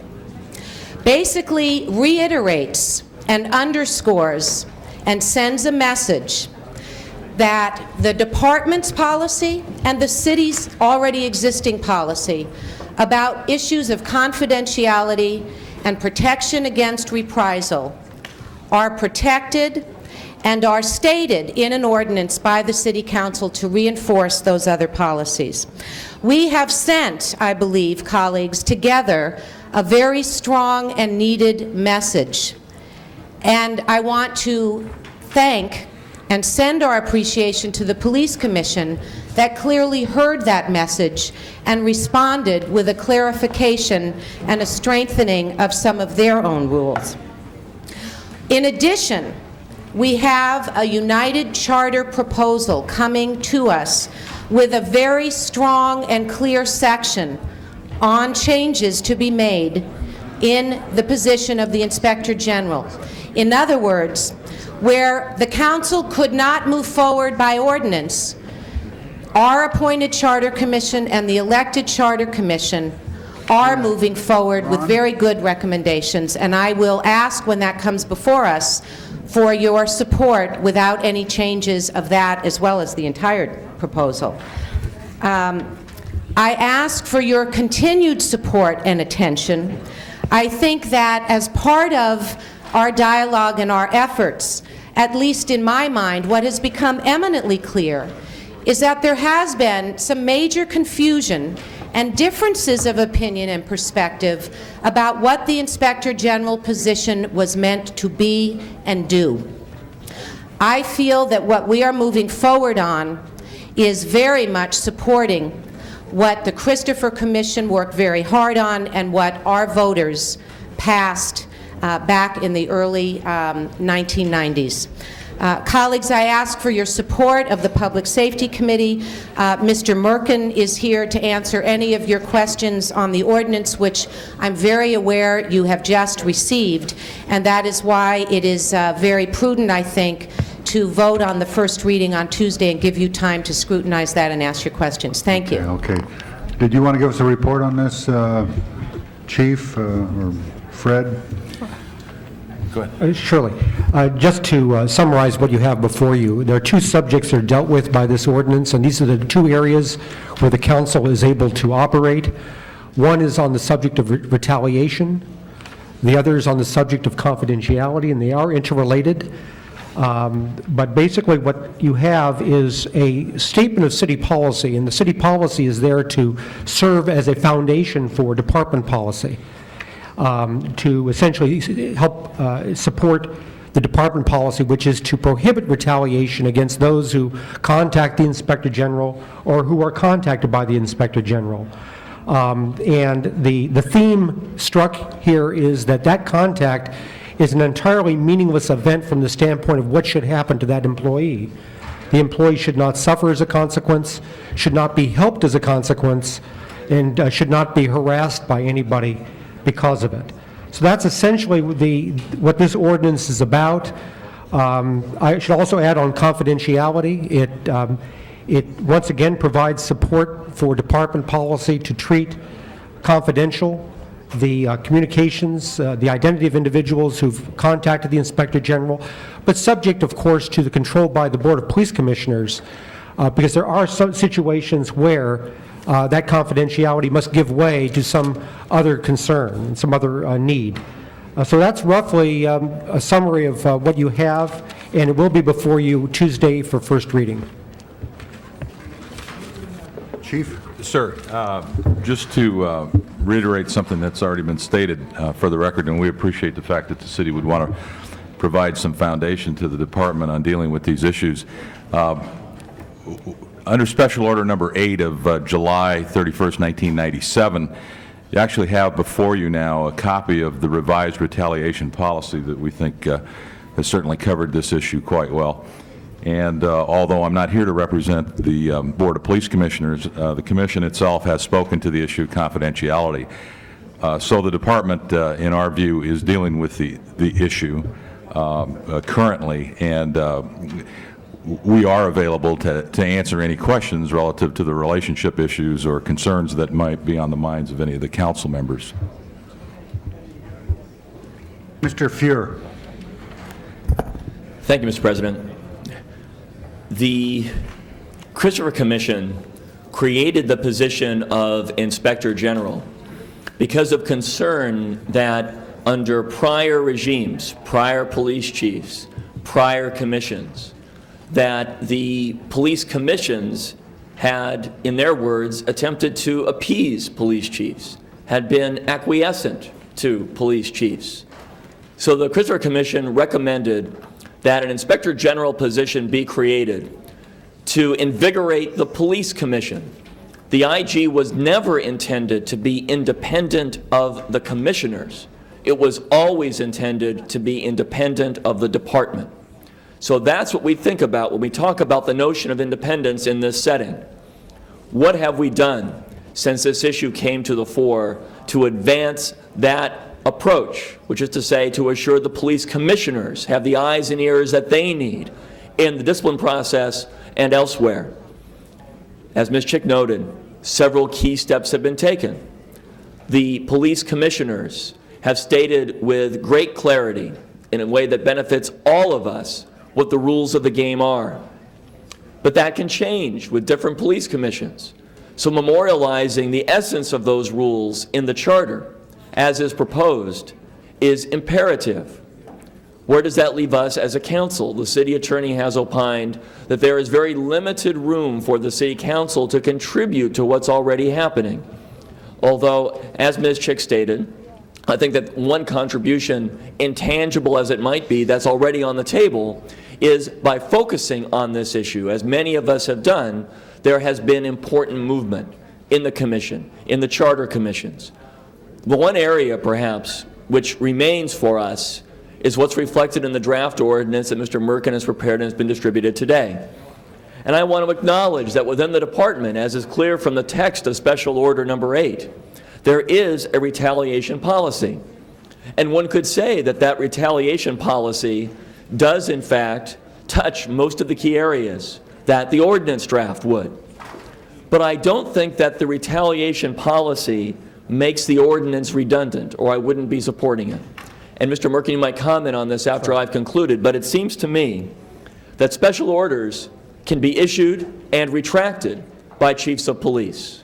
Basically reiterates and underscores and sends a message that the department's policy and the city's already existing policy about issues of confidentiality and protection against reprisal are protected and are stated in an ordinance by the City Council to reinforce those other policies. We have sent, I believe, colleagues, together a very strong and needed message. And I want to thank and send our appreciation to the Police Commission that clearly heard that message and responded with a clarification and a strengthening of some of their own rules. In addition, we have a United Charter proposal coming to us with a very strong and clear section on changes to be made in the position of the Inspector General. In other words, where the Council could not move forward by ordinance, our appointed Charter Commission and the elected Charter Commission are moving forward with very good recommendations, and I will ask when that comes before us for your support without any changes of that as well as the entire proposal. I ask for your continued support and attention. I think that as part of our dialogue and our efforts, at least in my mind, what has become eminently clear is that there has been some major confusion and differences of opinion and perspective about what the Inspector General position was meant to be and do. I feel that what we are moving forward on is very much supporting what the Christopher Commission worked very hard on and what our voters passed back in the early 1990s. Colleagues, I ask for your support of the Public Safety Committee. Mr. Merkin is here to answer any of your questions on the ordinance, which I'm very aware you have just received, and that is why it is very prudent, I think, to vote on the first reading on Tuesday and give you time to scrutinize that and ask your questions. Thank you. Okay. Did you want to give us a report on this, Chief or Fred? Go ahead. Surely. Just to summarize what you have before you, there are two subjects that are dealt with by this ordinance, and these are the two areas where the council is able to operate. One is on the subject of retaliation. The other is on the subject of confidentiality, and they are interrelated. But basically what you have is a statement of city policy, and the city policy is there to serve as a foundation for department policy, to essentially help support the department policy, which is to prohibit retaliation against those who contact the Inspector General or who are contacted by the Inspector General. And the theme struck here is that contact is an entirely meaningless event from the standpoint of what should happen to that employee. The employee should not suffer as a consequence, should not be helped as a consequence, and should not be harassed by anybody because of it. So that's essentially what this ordinance is about. I should also add on confidentiality. It once again provides support for department policy to treat confidential the communications, the identity of individuals who've contacted the Inspector General, but subject, of course, to the control by the Board of Police Commissioners, because there are some situations where that confidentiality must give way to some other concern, some other need. So that's roughly a summary of what you have, and it will be before you Tuesday for first reading. Chief? Sir, just to reiterate something that's already been stated for the record, and we appreciate the fact that the city would want to provide some foundation to the department on dealing with these issues. Under Special Order Number 8 of July 31st, 1997, you actually have before you now a copy of the revised retaliation policy that we think has certainly covered this issue quite well. And although I'm not here to represent the Board of Police Commissioners, the Commission itself has spoken to the issue of confidentiality. So the department, in our view, is dealing with the issue currently, and we are available to answer any questions relative to the relationship issues or concerns that might be on the minds of any of the council members. Mr. Fuhr. Thank you, Mr. President. The Christopher Commission created the position of Inspector General because of concern that under prior regimes, prior police chiefs, prior commissions, that the police commissions had, in their words, attempted to appease police chiefs, had been acquiescent to police chiefs. So the Christopher Commission recommended that an Inspector General position be created to invigorate the Police Commission. The IG was never intended to be independent of the commissioners. It was always intended to be independent of the department. So that's what we think about when we talk about the notion of independence in this setting. What have we done since this issue came to the fore to advance that approach, which is to say to assure the police commissioners have the eyes and ears that they need in the discipline process and elsewhere? As Ms. Chick noted, several key steps have been taken. The police commissioners have stated with great clarity, in a way that benefits all of us, what the rules of the game are. But that can change with different police commissions. So memorializing the essence of those rules in the charter, as is proposed, is imperative. Where does that leave us as a council? The city attorney has opined that there is very limited room for the city council to contribute to what's already happening. Although, as Ms. Chick stated, I think that one contribution, intangible as it might be, that's already on the table, is by focusing on this issue, as many of us have done, there has been important movement in the commission, in the charter commissions. The one area, perhaps, which remains for us is what's reflected in the draft ordinance that Mr. Merkin has prepared and has been distributed today. And I want to acknowledge that within the department, as is clear from the text of Special Order Number 8, there is a retaliation policy. And one could say that that retaliation policy does, in fact, touch most of the key areas that the ordinance draft would. But I don't think that the retaliation policy makes the ordinance redundant, or I wouldn't be supporting it. And Mr. Merkin, you might comment on this after I've concluded, but it seems to me that special orders can be issued and retracted by chiefs of police.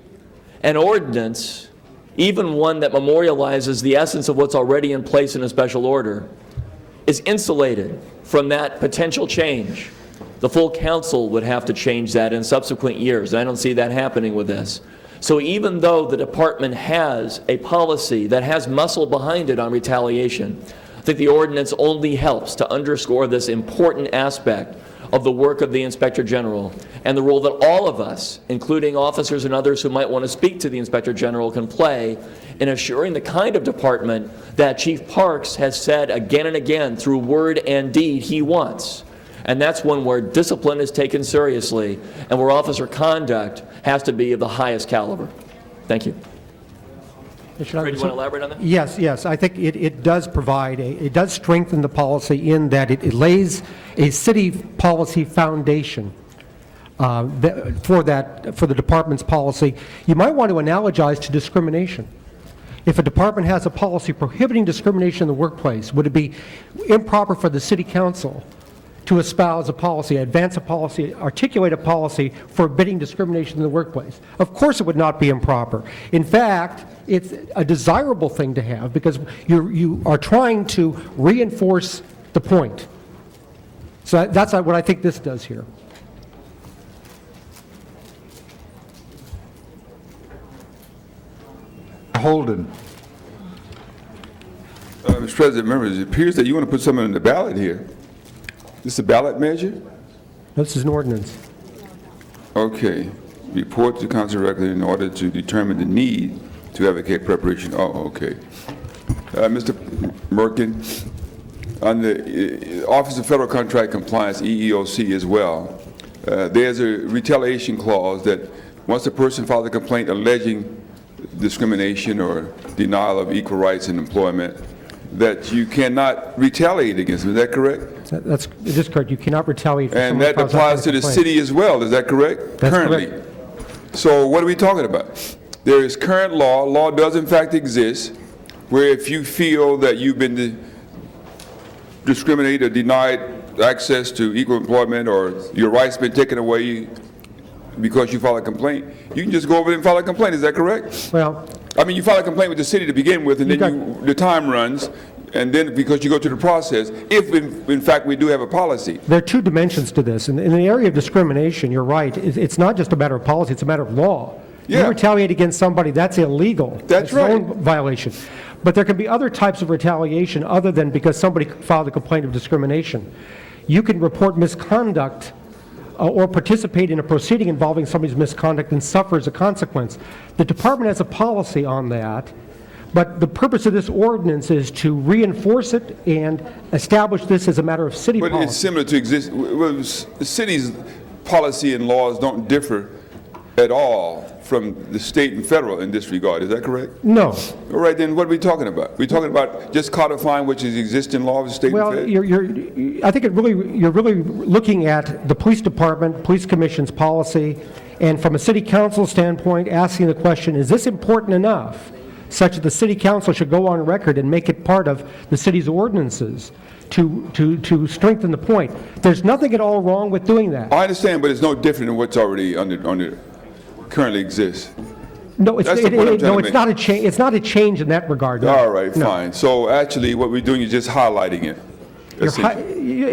An ordinance, even one that memorializes the essence of what's already in place in a special order, is insulated from that potential change. The full council would have to change that in subsequent years, and I don't see that happening with this. So even though the department has a policy that has muscle behind it on retaliation, I think the ordinance only helps to underscore this important aspect of the work of the Inspector General and the role that all of us, including officers and others who might want to speak to the Inspector General, can play in assuring the kind of department that Chief Parks has said again and again through word and deed he wants. And that's one where discipline is taken seriously and where officer conduct has to be of the highest caliber. Thank you. Fred, do you want to elaborate on that? Yes. I think it does provide, it does strengthen the policy in that it lays a city policy foundation for the department's policy. You might want to analogize to discrimination. If a department has a policy prohibiting discrimination in the workplace, would it be improper for the city council to espouse a policy, advance a policy, articulate a policy forbidding discrimination in the workplace? Of course it would not be improper. In fact, it's a desirable thing to have because you are trying to reinforce the point. So that's what I think this does here. Holden. Mr. President, members, it appears that you want to put something on the ballot here. This is a ballot measure? This is an ordinance. Okay. Report to council record in order to determine the need to advocate preparation. Oh, okay. Mr. Merkin, on the Office of Federal Contract Compliance, EEOC as well, there's a retaliation clause that once a person files a complaint alleging discrimination or denial of equal rights in employment, that you cannot retaliate against them. Is that correct? It is correct. You cannot retaliate. And that applies to the city as well. Is that correct? That's currently. Correct. So what are we talking about? There is current law. Law does in fact exist, where if you feel that you've been discriminated or denied access to equal employment or your rights been taken away because you file a complaint, you can just go over and file a complaint. Is that correct? Well, I mean, you file a complaint with the city to begin with, and then the time runs, and then because you go through the process, if in fact we do have a policy. There are two dimensions to this. In the area of discrimination, you're right. It's not just a matter of policy, it's a matter of law. Yeah. You retaliate against somebody, that's illegal. That's right. Its own violation. But there can be other types of retaliation other than because somebody filed a complaint of discrimination. You can report misconduct or participate in a proceeding involving somebody's misconduct and suffer as a consequence. The department has a policy on that, but the purpose of this ordinance is to reinforce it and establish this as a matter of city policy. But it's similar to exist. Well, the city's policy and laws don't differ at all from the state and federal in this regard. Is that correct? No. All right, then what are we talking about? We're talking about just codifying which is existing law of the state Well, and federal? I think you're really looking at the police department, police commission's policy, and from a city council standpoint, asking the question, is this important enough such that the city council should go on record and make it part of the city's ordinances to strengthen the point? There's nothing at all wrong with doing that. I understand, but it's no different than what's already under currently exists. No, it's, That's the point I'm trying no, to it's make. not a change, it's not a change in that regard. no. All right, No. fine. So actually, what we're doing is just highlighting it. You're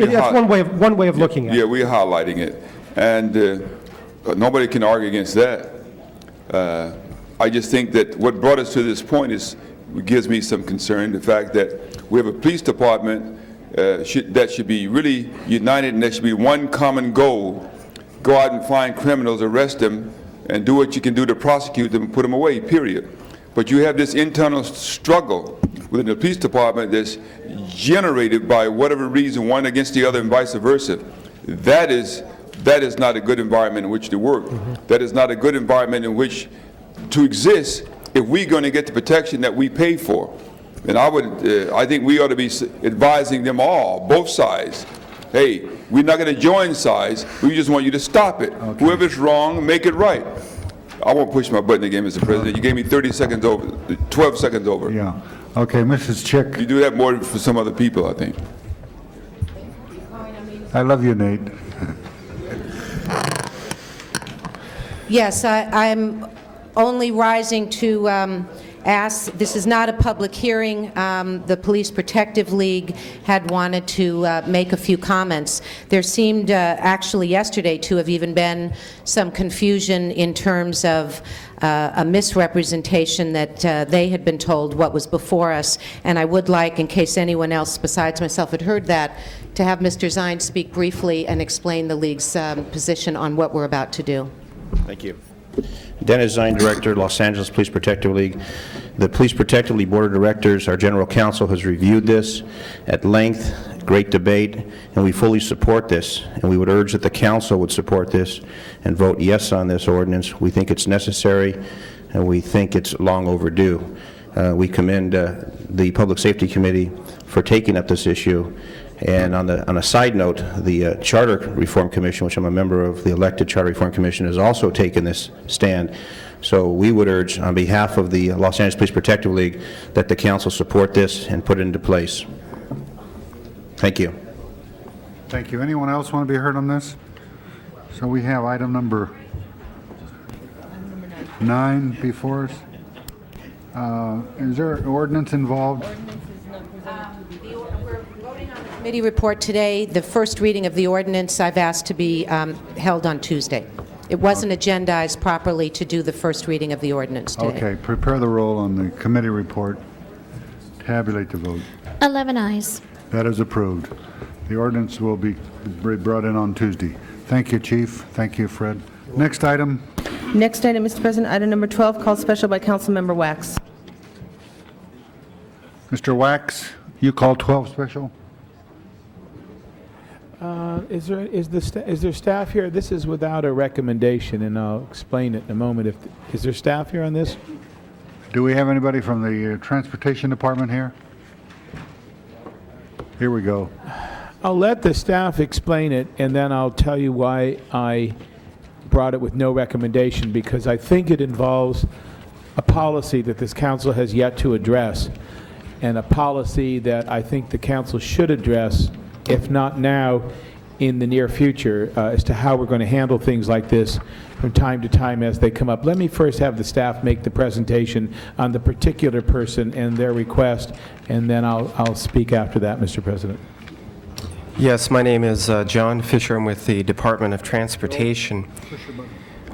That's one way of looking at it. Yeah, we're highlighting it. And nobody can argue against that. I just think that what brought us to this point gives me some concern, the fact that we have a police department that should be really united, and there should be one common goal: go out and find criminals, arrest them, and do what you can do to prosecute them and put them away, period. But you have this internal struggle within the police department that's generated by whatever reason, one against the other and vice versa. That is not a good environment in which to work. That is not a good environment in which to exist if we're going to get the protection that we pay for. And I think we ought to be advising them all, both sides. Hey, we're not going to join sides. We just want you to stop it. Okay. Whoever's wrong, make it right. I won't push my button again, Mr. President. You gave me 30 seconds over, 12 seconds over. Yeah. Okay, Mrs. Chick. You do that more for some other people, I think. I love you, Nate. Yes, I'm only rising to ask, this is not a public hearing. The Police Protective League had wanted to make a few comments. There seemed actually yesterday to have even been some confusion in terms of a misrepresentation that they had been told what was before us, and I would like, in case anyone else besides myself had heard that, to have Mr. Zine speak briefly and explain the League's position on what we're about to do. Thank you. Dennis Zine, Director, Los Angeles Police Protective League. The Police Protective League Board of Directors, our General Counsel, has reviewed this at length, great debate, and we fully support this. And we would urge that the Council would support this and vote yes on this ordinance. We think it's necessary, and we think it's long overdue. We commend the Public Safety Committee for taking up this issue. And on a side note, the Charter Reform Commission, which I'm a member of, the elected Charter Reform Commission, has also taken this stand. So we would urge, on behalf of the Los Angeles Police Protective League, that the Council support this and put it into place. Thank you. Thank you. Anyone else want to be heard on this? So we have item number 9 before us. Is there an ordinance involved? Committee report today. The first reading of the ordinance I've asked to be held on Tuesday. It wasn't agendized properly to do the first reading of the ordinance today. Okay, prepare the roll on the committee report. Tabulate the vote. 11 ayes. That is approved. The ordinance will be brought in on Tuesday. Thank you, Chief. Thank you, Fred. Next item. Next item, Mr. President, item number 12, called special by Councilmember Wax. Mr. Wax, you call 12 special? Is there staff here? This is without a recommendation, and I'll explain it in a moment. Is there staff here on this? Do we have anybody from the Transportation Department here? Here we go. I'll let the staff explain it, and then I'll tell you why I brought it with no recommendation, because I think it involves a policy that this council has yet to address, and a policy that I think the council should address, if not now, in the near future, as to how we're going to handle things like this from time to time as they come up. Let me first have the staff make the presentation on the particular person and their request, and then I'll speak after that, Mr. President. Yes, my name is John Fisher. I'm with the Department of Transportation.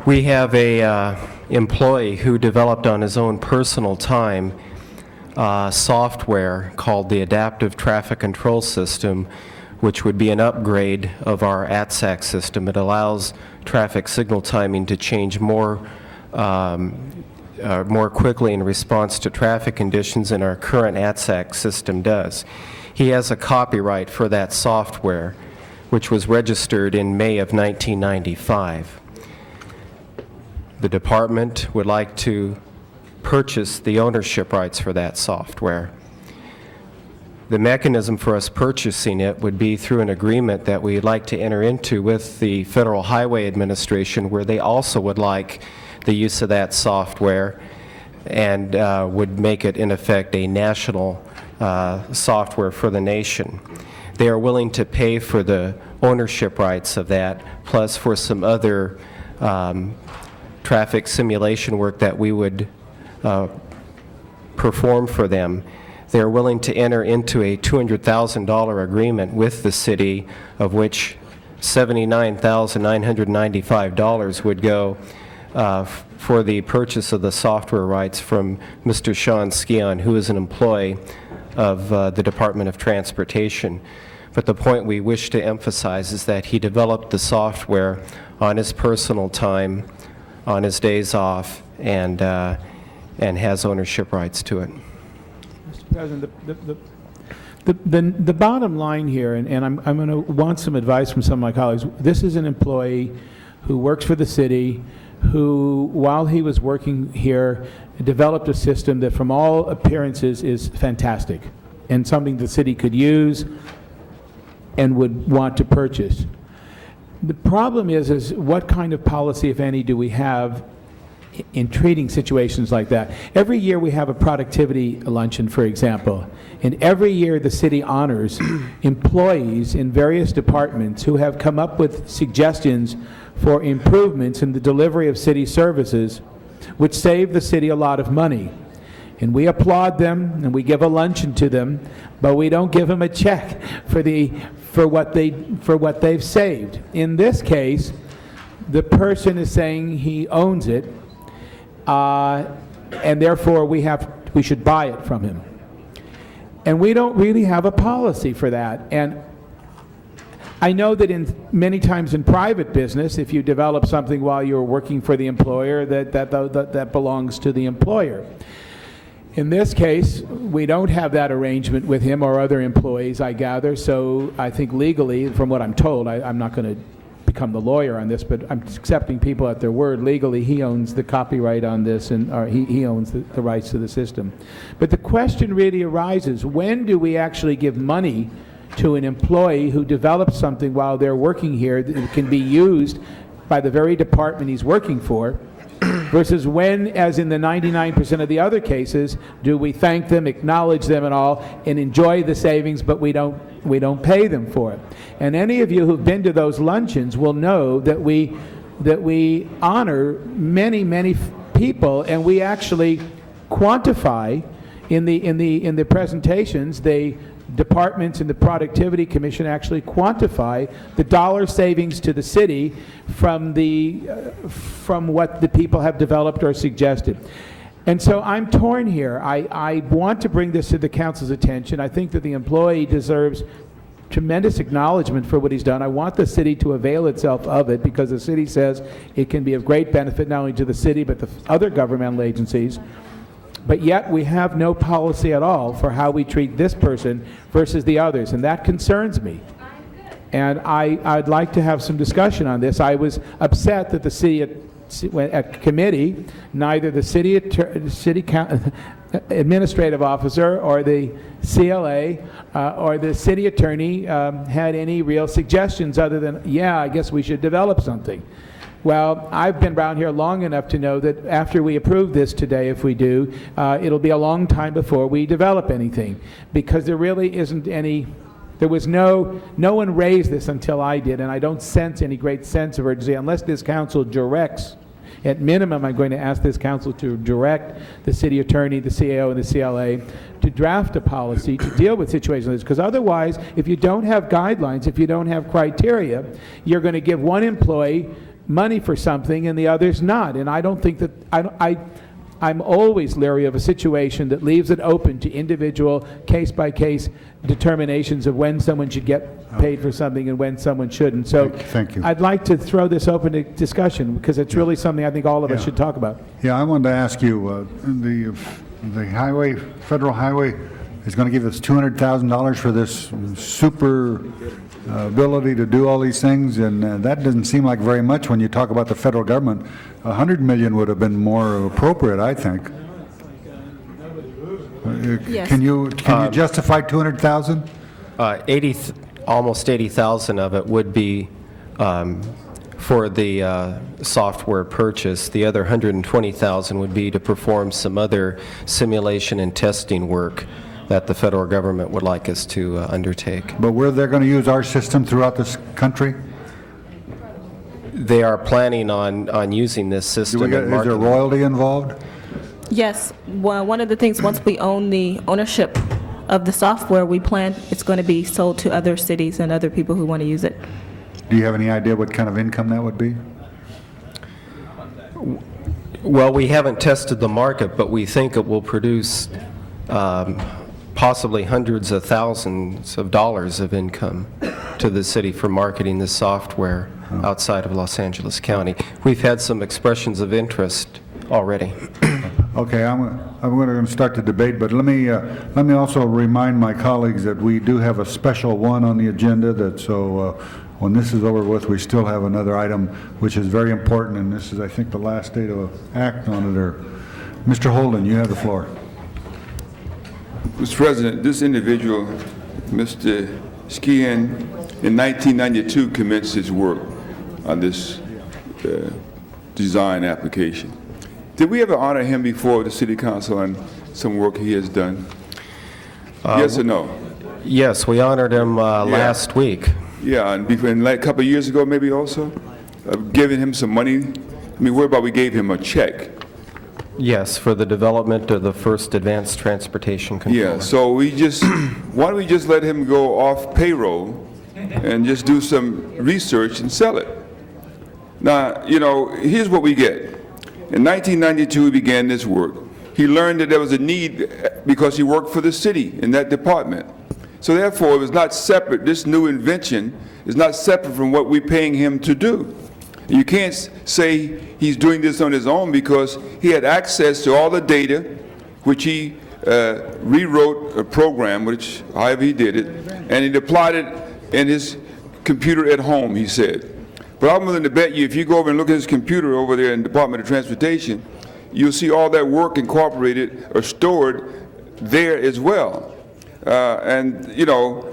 We have a employee who developed on his own personal time software called the Adaptive Traffic Control System, which would be an upgrade of our ATSAC system. It allows traffic signal timing to change more quickly in response to traffic conditions than our current ATSAC system does. He has a copyright for that software, which was registered in May of 1995. The department would like to purchase the ownership rights for that software. The mechanism for us purchasing it would be through an agreement that we'd like to enter into with the Federal Highway Administration, where they also would like the use of that software and would make it, in effect, a national software for the nation. They are willing to pay for the ownership rights of that, plus for some other traffic simulation work that we would perform for them. They're willing to enter into a $200,000 agreement with the city, of which $79,995 would go for the purchase of the software rights from Mr. Sean Skeon, who is an employee of the Department of Transportation. But the point we wish to emphasize is that he developed the software on his personal time, on his days off, and has ownership rights to it. Mr. President, the bottom line here, and I'm going to want some advice from some of my colleagues, this is an employee who works for the city, who, while he was working here, developed a system that from all appearances is fantastic and something the city could use and would want to purchase. The problem is what kind of policy, if any, do we have in treating situations like that? Every year we have a productivity luncheon, for example, and every year the city honors employees in various departments who have come up with suggestions for improvements in the delivery of city services, which save the city a lot of money. And we applaud them, and we give a luncheon to them, but we don't give them a check for what they've saved. In this case, the person is saying he owns it, and therefore we should buy it from him. And we don't really have a policy for that. And I know that many times in private business, if you develop something while you're working for the employer, that belongs to the employer. In this case, we don't have that arrangement with him or other employees, I gather, so I think legally, from what I'm told, I'm not going to become the lawyer on this, but I'm accepting people at their word. Legally, he owns the copyright on this, and he owns the rights to the system. But the question really arises, when do we actually give money to an employee who develops something while they're working here that can be used by the very department he's working for, versus when, as in the 99% of the other cases, do we thank them, acknowledge them and all, and enjoy the savings, but we don't pay them for it. And any of you who've been to those luncheons will know that we honor many people, and we actually quantify in the presentations. The departments in the Productivity Commission actually quantify the dollar savings to the city from what the people have developed or suggested. And so I'm torn here. I want to bring this to the council's attention. I think that the employee deserves tremendous acknowledgement for what he's done. I want the city to avail itself of it, because the city says it can be of great benefit not only to the city but the other governmental agencies. But yet we have no policy at all for how we treat this person versus the others, and that concerns me. And I'd like to have some discussion on this. I was upset that the city at committee, neither the city administrative officer or the CLA or the city attorney had any real suggestions other than, yeah, I guess we should develop something. Well, I've been around here long enough to know that after we approve this today, if we do, it'll be a long time before we develop anything, because there really isn't any, there was no one raised this until I did, and I don't sense any great sense of urgency unless this council directs. At minimum, I'm going to ask this council to direct the city attorney, the CAO, and the CLA to draft a policy to deal with situations like this, because otherwise, if you don't have guidelines, if you don't have criteria, you're going to give one employee money for something and the others not. And I don't think that, I'm always leery of a situation that leaves it open to individual case-by-case determinations of when someone should get paid for something and when someone shouldn't. So Thank you. I'd like to throw this open to discussion, because it's really something I think all of us should talk about. Yeah, I wanted to ask you, the highway, federal highway is going to give us $200,000 for this super ability to do all these things, and that doesn't seem like very much when you talk about the federal government. $100 million would have been more appropriate, I think. Yes. Can you justify 200,000? Almost 80,000 of it would be for the software purchase. The other 120,000 would be to perform some other simulation and testing work that the federal government would like us to undertake. But they're going to use our system throughout this country? They are planning on using this system. Is there royalty involved? Yes, well, one of the things, once we own the ownership of the software, we plan it's going to be sold to other cities and other people who want to use it. Do you have any idea what kind of income that would be? Well, we haven't tested the market, but we think it will produce possibly hundreds of thousands of dollars of income to the city for marketing this software outside of Los Angeles County. We've had some expressions of interest already. Okay, I'm going to start the debate, but let me also remind my colleagues that we do have a special one on the agenda, that so when this is over with, we still have another item which is very important, and this is, I think, the last day to act on it. Or Mr. Holden, you have the floor. Mr. President, this individual, Mr. Skian, in 1992 commenced his work on this design application. Did we ever honor him before the City Council on some work he has done? Yes or no? Yes, we honored him last week. Yeah, and a couple of years ago maybe also, giving him some money. I mean, what about we gave him a check? Yes, for the development of the first advanced transportation controller. Yeah, so why don't we just let him go off payroll and just do some research and sell it? Now, you know, here's what we get. In 1992, he began this work. He learned that there was a need because he worked for the city in that department. So therefore, it was not separate. This new invention is not separate from what we're paying him to do. You can't say he's doing this on his own, because he had access to all the data, which he rewrote a program, which however he did it, and he applied it in his computer at home, he said. But I'm willing to bet you, if you go over and look at his computer over there in the Department of Transportation, you'll see all that work incorporated or stored there as well. And, you know,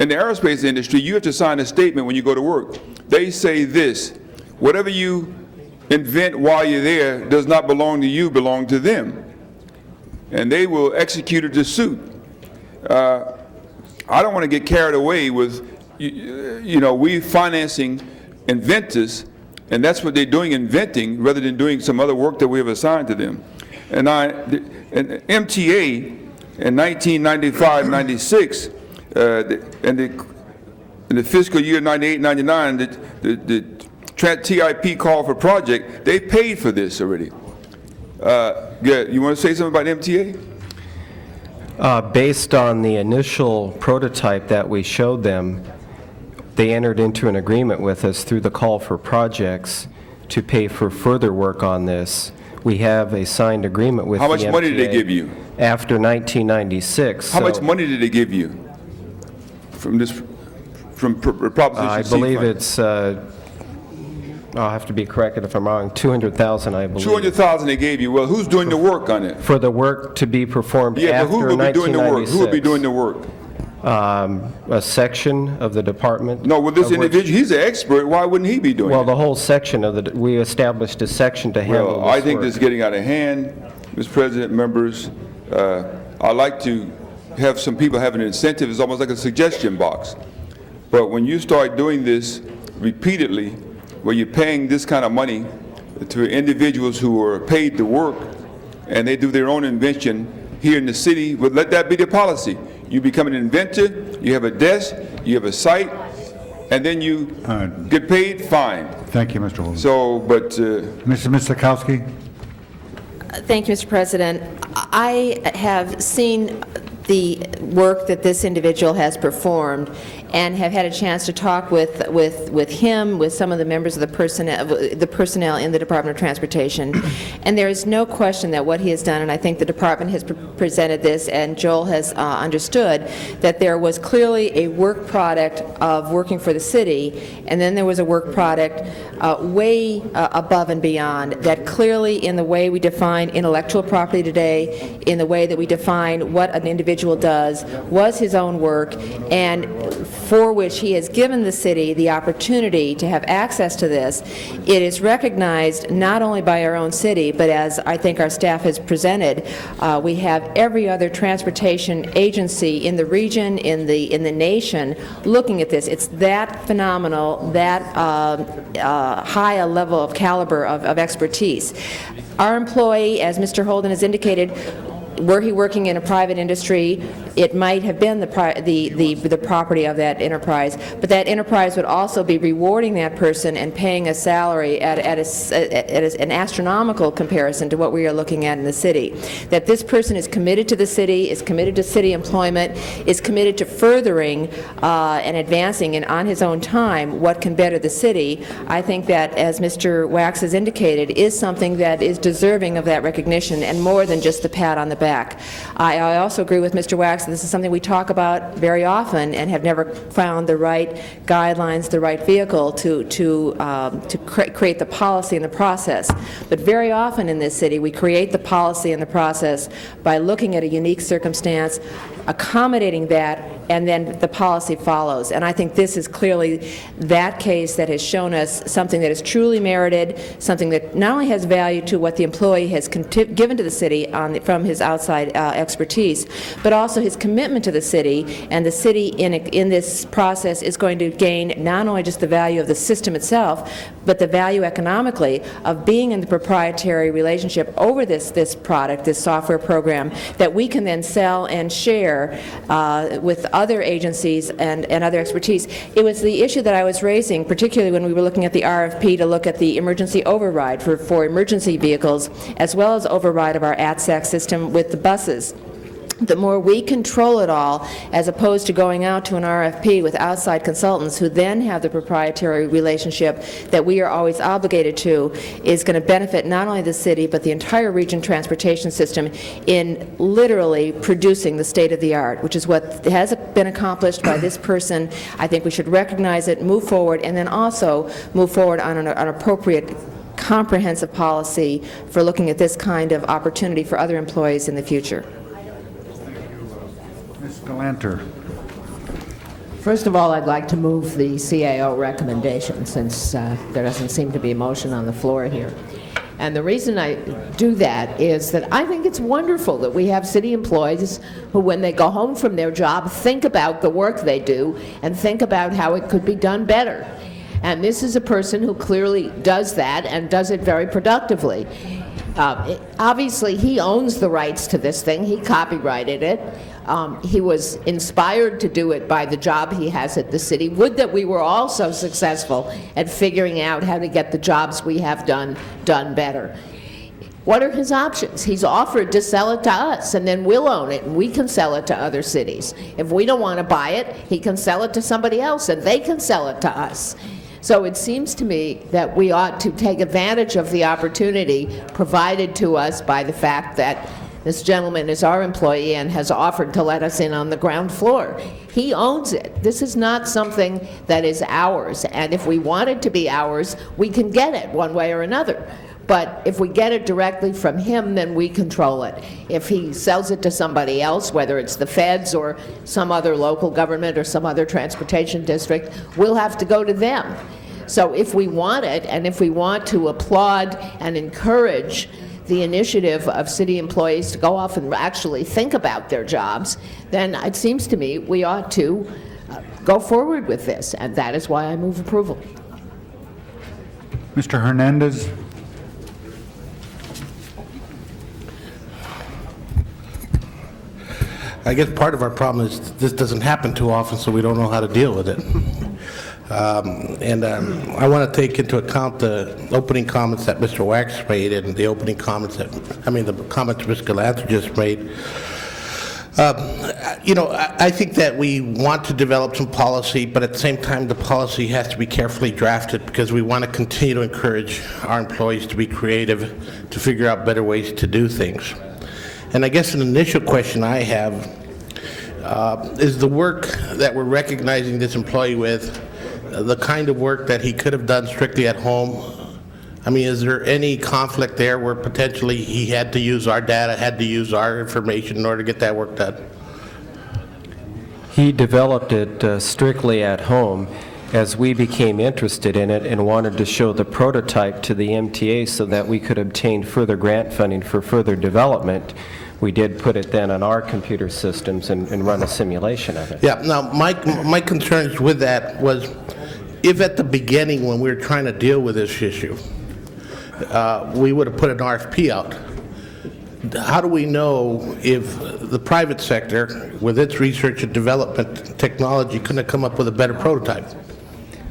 in the aerospace industry, you have to sign a statement when you go to work. They say this: whatever you invent while you're there does not belong to you, belong to them. And they will execute it to suit. I don't want to get carried away with, you know, we financing inventors, and that's what they're doing, inventing, rather than doing some other work that we have assigned to them. And MTA in 1995-96, in the fiscal year 98-99, the TIP call for project, they paid for this already. You want to say something about MTA? Based on the initial prototype that we showed them, they entered into an agreement with us through the call for projects to pay for further work on this. We have a signed agreement with the MTA. How much money did they give you? After 1996. How much money did they give you from this, from Proposition I C believe fund? it's, I'll have to be corrected if I'm wrong, 200,000, I believe. 200,000 they gave you. Well, who's doing the work on it? For the work to be performed Yeah, after but who will be doing the work? 1996. Who will be doing the work? A section of the department. No, well, this of which- individual, he's an expert. Why wouldn't he be doing Well, it? the whole section of the, we established a section to handle this Well, I think work. this is getting out of hand, Mr. President, members. I'd like to have some people have an incentive. It's almost like a suggestion box. But when you start doing this repeatedly, where you're paying this kind of money to individuals who are paid to work, and they do their own invention here in the city, well, let that be the policy. You become an inventor, you have a desk, you have a site, and then you get paid, fine. Thank you, Mr. Holden. So, but... Mr. Misakowski? Thank you, Mr. President. I have seen the work that this individual has performed and have had a chance to talk with him, with some of the members of the personnel in the Department of Transportation. And there is no question that what he has done, and I think the department has presented this and Joel has understood, that there was clearly a work product of working for the city, and then there was a work product way above and beyond, that clearly in the way we define intellectual property today, in the way that we define what an individual does, was his own work, and for which he has given the city the opportunity to have access to this, it is recognized not only by our own city, but as I think our staff has presented, we have every other transportation agency in the region, in the nation, looking at this. It's that phenomenal, that high a level of caliber of expertise. Our employee, as Mr. Holden has indicated, were he working in a private industry, it might have been the property of that enterprise, but that enterprise would also be rewarding that person and paying a salary at an astronomical comparison to what we are looking at in the city. That this person is committed to the city, is committed to city employment, is committed to furthering and advancing and on his own time what can better the city, I think that, as Mr. Wax has indicated, is something that is deserving of that recognition and more than just the pat on the back. I also agree with Mr. Wax. This is something we talk about very often and have never found the right guidelines, the right vehicle to create the policy and the process. But very often in this city, we create the policy and the process by looking at a unique circumstance, accommodating that, and then the policy follows. And I think this is clearly that case that has shown us something that is truly merited, something that not only has value to what the employee has given to the city from his outside expertise, but also his commitment to the city, and the city in this process is going to gain not only just the value of the system itself, but the value economically of being in the proprietary relationship over this product, this software program, that we can then sell and share with other agencies and other expertise. It was the issue that I was raising, particularly when we were looking at the RFP to look at the emergency override for emergency vehicles, as well as override of our ATSAC system with the buses. The more we control it all, as opposed to going out to an RFP with outside consultants who then have the proprietary relationship that we are always obligated to, is going to benefit not only the city, but the entire region transportation system in literally producing the state of the art, which is what has been accomplished by this person. I think we should recognize it, move forward, and then also move forward on an appropriate comprehensive policy for looking at this kind of opportunity for other employees in the future. Ms. Galanter. First of all, I'd like to move the CAO recommendation, since there doesn't seem to be a motion on the floor here. And the reason I do that is that I think it's wonderful that we have city employees who, when they go home from their job, think about the work they do and think about how it could be done better. And this is a person who clearly does that and does it very productively. Obviously, he owns the rights to this thing. He copyrighted it. He was inspired to do it by the job he has at the city. Would that we were all so successful at figuring out how to get the jobs we have done better. What are his options? He's offered to sell it to us, and then we'll own it, and we can sell it to other cities. If we don't want to buy it, he can sell it to somebody else, and they can sell it to us. So it seems to me that we ought to take advantage of the opportunity provided to us by the fact that this gentleman is our employee and has offered to let us in on the ground floor. He owns it. This is not something that is ours, and if we want it to be ours, we can get it one way or another. But if we get it directly from him, then we control it. If he sells it to somebody else, whether it's the feds or some other local government or some other transportation district, we'll have to go to them. So if we want it, and if we want to applaud and encourage the initiative of city employees to go off and actually think about their jobs, then it seems to me we ought to go forward with this, and that is why I move approval. Mr. Hernandez. I guess part of our problem is this doesn't happen too often, so we don't know how to deal with it. I want to take into account the opening comments that Mr. Wax made and the opening comments the comments Ms. Galanter just made. I think that we want to develop some policy, but at the same time, the policy has to be carefully drafted because we want to continue to encourage our employees to be creative, to figure out better ways to do things. And I guess an initial question I have is the work that we're recognizing this employee with, the kind of work that he could have done strictly at home. I mean, is there any conflict there where potentially he had to use our data, had to use our information in order to get that work done? He developed it strictly at home. As we became interested in it and wanted to show the prototype to the MTA so that we could obtain further grant funding for further development, we did put it then on our computer systems and run a simulation of it. Yeah, now, my concerns with that was, if at the beginning, when we were trying to deal with this issue, we would have put an RFP out, how do we know if the private sector, with its research and development technology, couldn't have come up with a better prototype?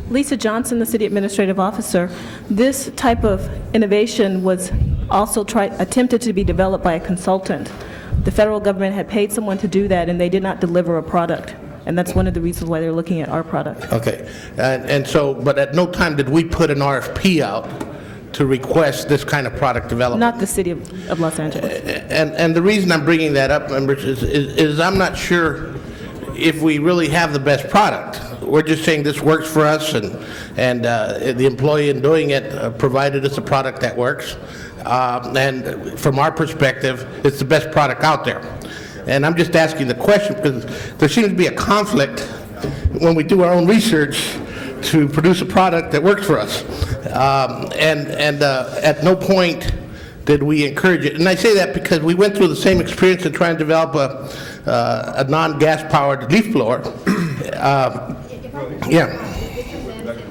Lisa Johnson, the city administrative officer, this type of innovation was also attempted to be developed by a consultant. The federal government had paid someone to do that, and they did not deliver a product. And that's one of the reasons why they're looking at our product. Okay, and so, but at no time did we put an RFP out to request this kind of product development? Not the city of Los Angeles. And the reason I'm bringing that up, members, is I'm not sure if we really have the best product. We're just saying this works for us, and the employee in doing it provided us a product that works. And from our perspective, it's the best product out there. And I'm just asking the question because there seems to be a conflict when we do our own research to produce a product that works for us. At no point did we encourage it. And I say that because we went through the same experience in trying to develop a non-gas powered leaf blower. Yeah.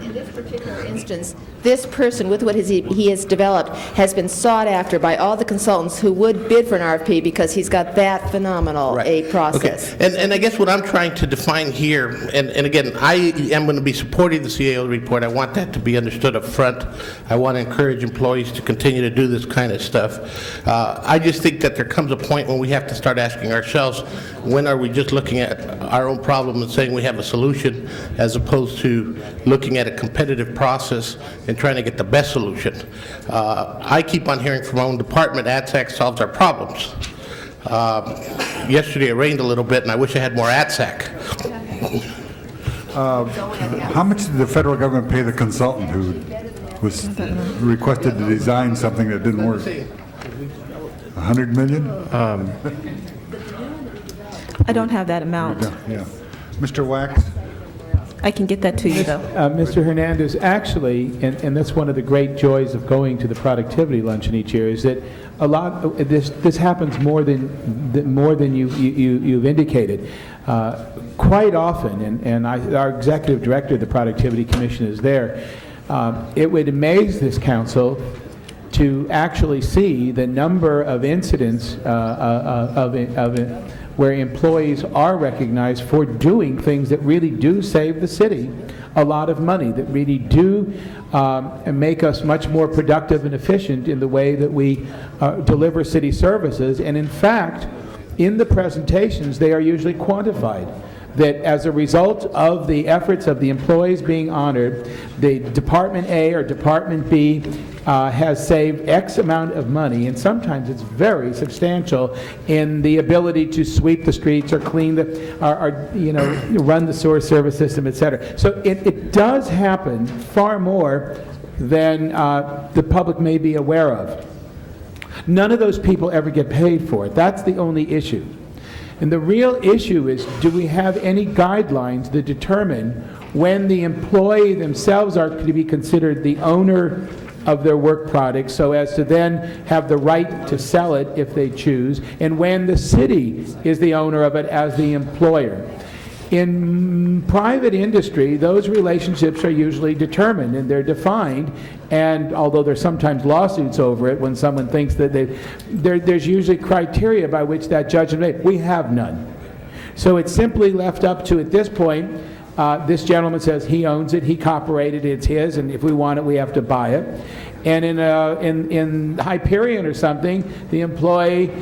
In this particular instance, this person, with what he has developed, has been sought after by all the consultants who would bid for an RFP because he's got that phenomenal a process. Okay. And I guess what I'm trying to define here, and again, I am going to be supporting the CAO report. I want that to be understood up front. I want to encourage employees to continue to do this kind of stuff. I just think that there comes a point when we have to start asking ourselves, when are we just looking at our own problem and saying we have a solution, as opposed to looking at a competitive process and trying to get the best solution. I keep on hearing from our own department, ATSAC solves our problems. Yesterday it rained a little bit, and I wish I had more ATSAC. How much did the federal government pay the consultant who was requested to design something that didn't work? $100 million? I don't have that amount. Yeah. Mr. Wax? I can get that to you, though. Mr. Hernandez, actually, and that's one of the great joys of going to the productivity luncheon each year, is that a lot this happens more than you've indicated. Quite often, and our executive director of the Productivity Commission is there. It would amaze this council to actually see the number of incidents where employees are recognized for doing things that really do save the city a lot of money, that really do make us much more productive and efficient in the way that we deliver city services. And in fact, in the presentations, they are usually quantified. That as a result of the efforts of the employees being honored, the Department A or Department B has saved X amount of money, and sometimes it's very substantial in the ability to sweep the streets or clean run the sewer service system, et cetera. So it does happen far more than the public may be aware of. None of those people ever get paid for it. That's the only issue. And the real issue is, do we have any guidelines that determine when the employee themselves are to be considered the owner of their work product so as to then have the right to sell it if they choose, and when the city is the owner of it as the employer? In private industry, those relationships are usually determined and they're defined, and although there's sometimes lawsuits over it when someone thinks that there's usually criteria by which that judgment is made. We have none. So it's simply left up to, at this point, this gentleman says he owns it, he copyrighted it, it's his, and if we want it, we have to buy it. And in Hyperion or something, the employee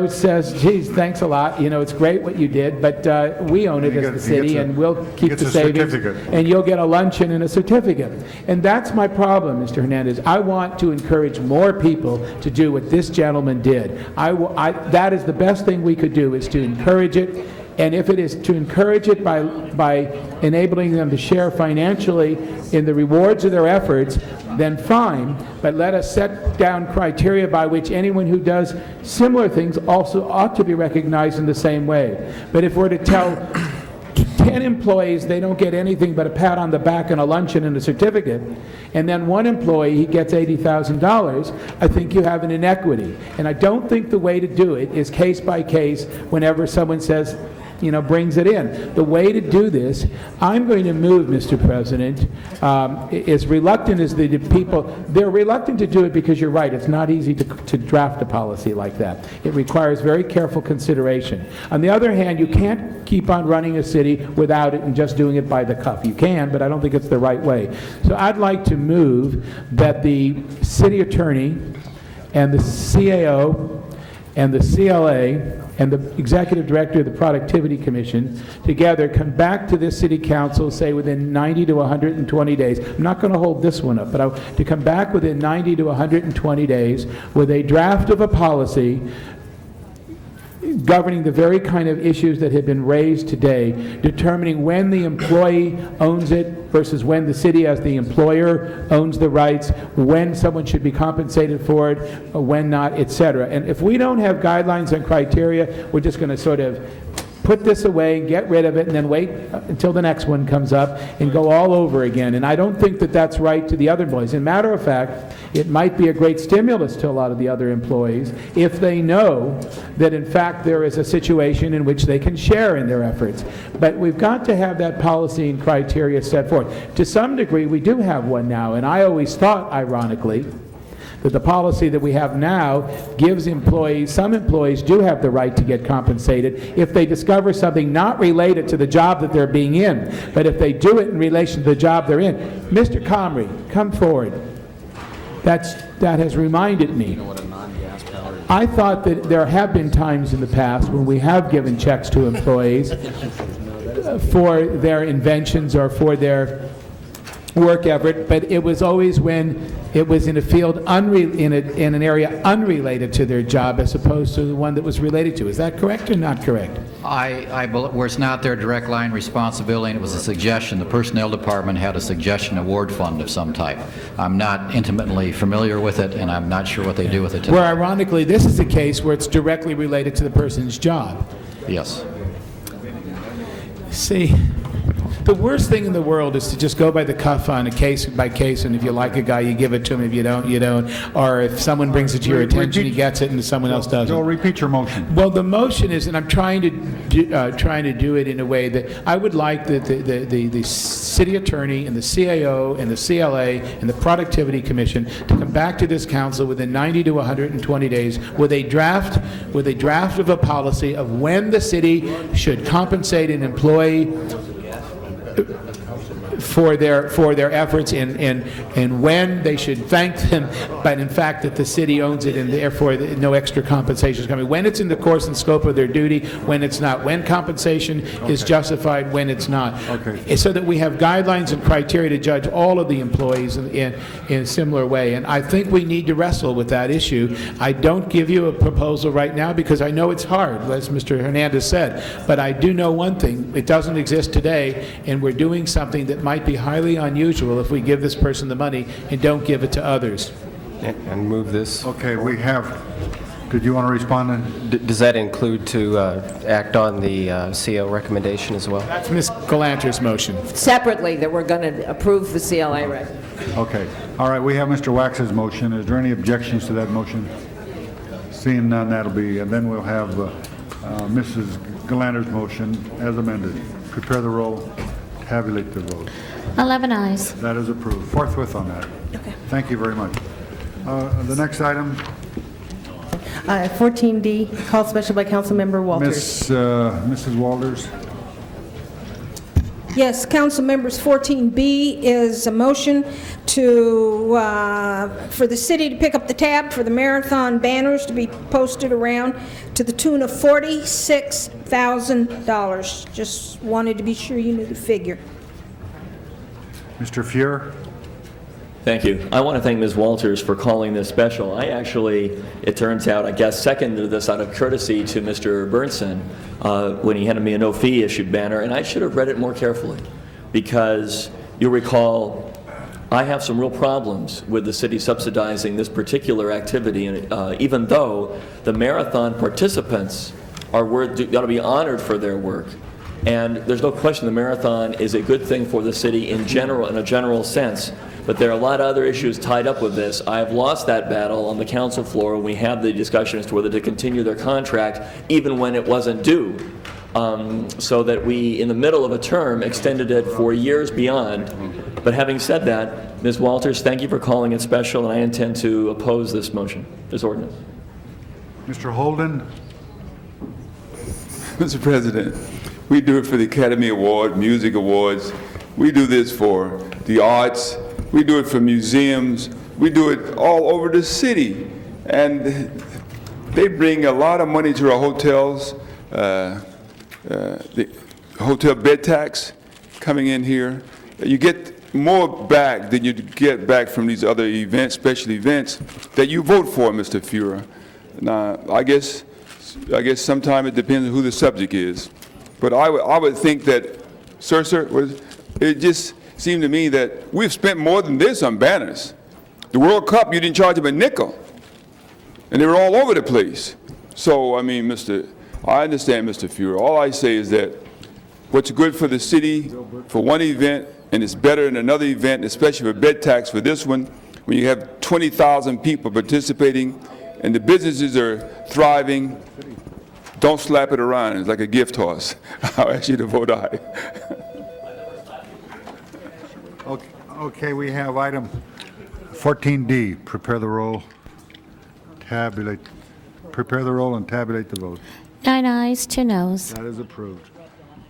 says, geez, thanks a lot, it's great what you did, but we own it as the city, and we'll keep the savings, and you'll get a luncheon and a certificate. And that's my problem, Mr. Hernandez. I want to encourage more people to do what this gentleman did. That is the best thing we could do, is to encourage it. And if it is to encourage it by enabling them to share financially in the rewards of their efforts, then fine, but let us set down criteria by which anyone who does similar things also ought to be recognized in the same way. But if we're to tell 10 employees they don't get anything but a pat on the back and a luncheon and a certificate, and then one employee he gets $80,000, I think you have an inequity. And I don't think the way to do it is case by case whenever someone says, brings it in. The way to do this, I'm going to move, Mr. President, as reluctant as the people, they're reluctant to do it because you're right, it's not easy to draft a policy like that. It requires very careful consideration. On the other hand, you can't keep on running a city without it and just doing it by the cuff. You can, but I don't think it's the right way. So I'd like to move that the city attorney and the CAO and the CLA and the executive director of the Productivity Commission together come back to this city council, say within 90 to 120 days. I'm not going to hold this one up, but to come back within 90 to 120 days with a draft of a policy governing the very kind of issues that have been raised today, determining when the employee owns it versus when the city as the employer owns the rights, when someone should be compensated for it, when not, etc. And if we don't have guidelines and criteria, we're just going to sort of put this away, get rid of it, and then wait until the next one comes up and go all over again. And I don't think that that's right to the other employees. As a matter of fact, it might be a great stimulus to a lot of the other employees if they know that in fact there is a situation in which they can share in their efforts. But we've got to have that policy and criteria set forth. To some degree, we do have one now, and I always thought, ironically, that the policy that we have now gives employees, some employees do have the right to get compensated if they discover something not related to the job that they're being in, but if they do it in relation to the job they're in. Mr. Comrie, come forward. That has reminded me. I thought that there have been times in the past when we have given checks to employees for their inventions or for their work effort, but it was always when it was in a field in an area unrelated to their job as opposed to the one that was related to. Is that correct or not correct? I believe where it's not their direct line responsibility, and it was a suggestion. The personnel department had a suggestion award fund of some type. I'm not intimately familiar with it, and I'm not sure what they do with it today. Where ironically, this is a case where it's directly related to the person's job. Yes. See, the worst thing in the world is to just go by the cuff on a case by case, and if you like a guy, you give it to him. If you don't, you don't. Or if someone brings it to your attention, he gets it, and someone else doesn't. Joel, repeat your motion. Well, the motion is, and I'm trying to do it in a way that I would like the city attorney and the CAO and the CLA and the Productivity Commission to come back to this council within 90 to 120 days with a draft of a policy of when the city should compensate an employee for their efforts and when they should thank them, but in fact that the city owns it and therefore no extra compensation is coming. When it's in the course and scope of their duty, when it's not. When compensation is justified, when it's not. Okay. So that we have guidelines and criteria to judge all of the employees in a similar way. And I think we need to wrestle with that issue. I don't give you a proposal right now because I know it's hard, as Mr. Hernandez said. But I do know one thing. It doesn't exist today, and we're doing something that might be highly unusual if we give this person the money and don't give it to others. And move this. Okay, we have, did you want to respond then? Does that include to act on the CO recommendation as well? That's Ms. Galanter's motion. Separately, that we're going to approve the CLA rec. Okay. All right, we have Mr. Wax's motion. Is there any objections to that motion? Seeing none, that'll be, and then we'll have Mrs. Galanter's motion as amended. Prepare the roll. Tabulate the vote. 11 ayes. That is approved. Forthwith on that. Okay. Thank you very much. The next item. 14D, called special by Councilmember Walters. Mrs. Walters. Yes, council members, 14B is a motion to, for the city to pick up the tab for the marathon banners to be posted around to the tune of $46,000. Just wanted to be sure you knew the figure. Mr. Fuhr. Thank you. I want to thank Ms. Walters for calling this special. I actually, it turns out, I guess, seconded this out of courtesy to Mr. Bernson when he handed me a no-fee issued banner, and I should have read it more carefully because you'll recall I have some real problems with the city subsidizing this particular activity, and even though the marathon participants are going to be honored for their work. And there's no question the marathon is a good thing for the city in general, in a general sense. But there are a lot of other issues tied up with this. I have lost that battle on the council floor when we had the discussion as to whether to continue their contract even when it wasn't due. So that we, in the middle of a term, extended it for years beyond. But having said that, Ms. Walters, thank you for calling it special, and I intend to oppose this motion, this ordinance. Mr. Holden? Mr. President, we do it for the Academy Award, Music Awards. We do this for the arts. We do it for museums. We do it all over the city. And they bring a lot of money to our hotels. The hotel bed tax coming in here. You get more back than you get back from these other events, special events, that you vote for, Mr. Fuhrer. Now, I guess sometime it depends on who the subject is. But I would think that, sir, it just seemed to me that we've spent more than this on banners. The World Cup, you didn't charge them a nickel. And they were all over the place. So, I mean, I understand, Mr. Fuhrer. All I say is that what's good for the city for one event, and it's better than another event, especially for bed tax for this one, when you have 20,000 people participating and the businesses are thriving. Don't slap it around. It's like a gift horse. I'll ask you to vote aye. Okay, we have item 14D, prepare the roll, prepare the roll and tabulate the vote. 9 ayes, 2 noes. That is approved.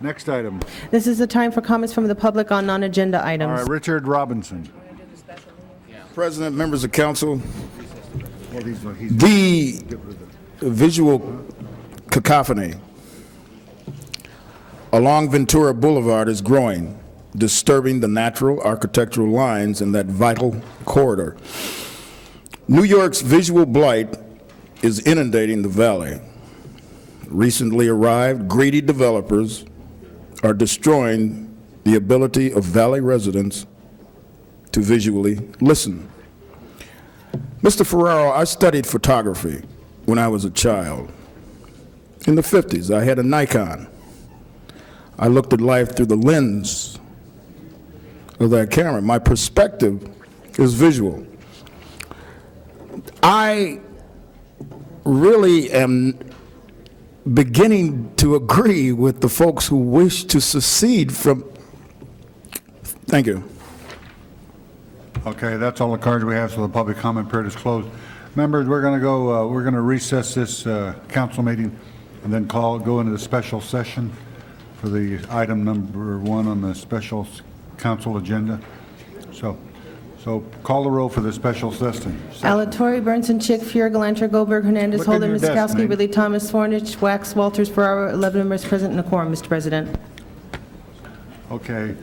Next item. This is the time for comments from the public on non-agenda items. All right, Richard Robinson. President, members of council, Well, the visual cacophony along Ventura Boulevard is growing, disturbing the natural architectural lines in that vital corridor. New York's visual blight is inundating the valley. Recently arrived greedy developers are destroying the ability of valley residents to visually listen. Mr. Ferraro, I studied photography when I was a child. In the 50s, I had a Nikon. I looked at life through the lens of that camera. My perspective is visual. I really am beginning to agree with the folks who wish to secede from. Thank you. Okay, that's all the cards we have, so the public comment period is closed. Members, we're going to recess this council meeting and then go into the special session for the item number 1 on the special council agenda. So call the roll for the special session. Alatorre, Burnson, Chick, Fuhrer, Galanter, Goldberg, Hernandez, Look under Holden, your desk, Miskowski, mate. Ridley, Thomas, Fornich, Wax, Walters, Ferraro, 11 members present and a quorum, Mr. President. Okay.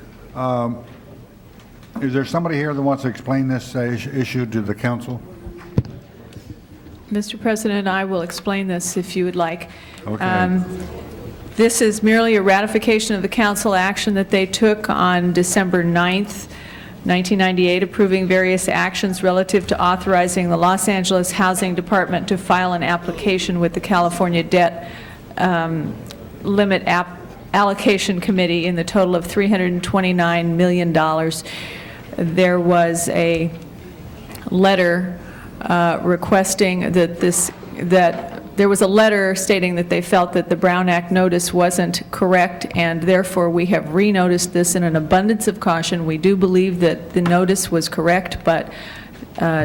Is there somebody here that wants to explain this issue to the council? Mr. President, I will explain this if you would like. Okay. This is merely a ratification of the council action that they took on December 9th, 1998, approving various actions relative to authorizing the Los Angeles Housing Department to file an application with the California Debt Limit Allocation Committee in the total of $329 million. There was a letter requesting that there was a letter stating that they felt that the Brown Act notice wasn't correct, and therefore we have renoticed this in an abundance of caution. We do believe that the notice was correct, but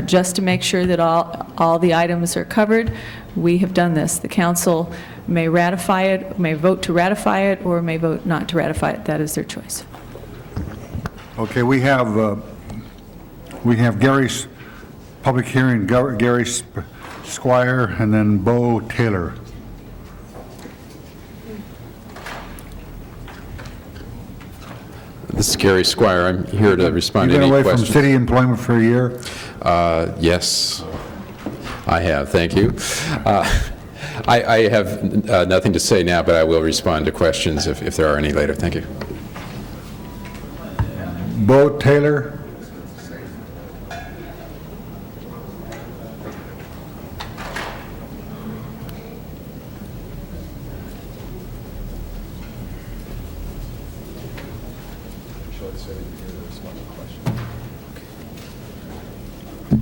just to make sure that all the items are covered, we have done this. The council may ratify it, may vote to ratify it, or may vote not to ratify it. That is their choice. Okay, we have Gary's public hearing, Gary Squire, and then Bo Taylor. This is Gary Squire. I'm here to respond to any You've been away questions. from city employment for a year? Yes, I have. Thank you. I have nothing to say now, but I will respond to questions if there are any later. Thank you. Bo Taylor?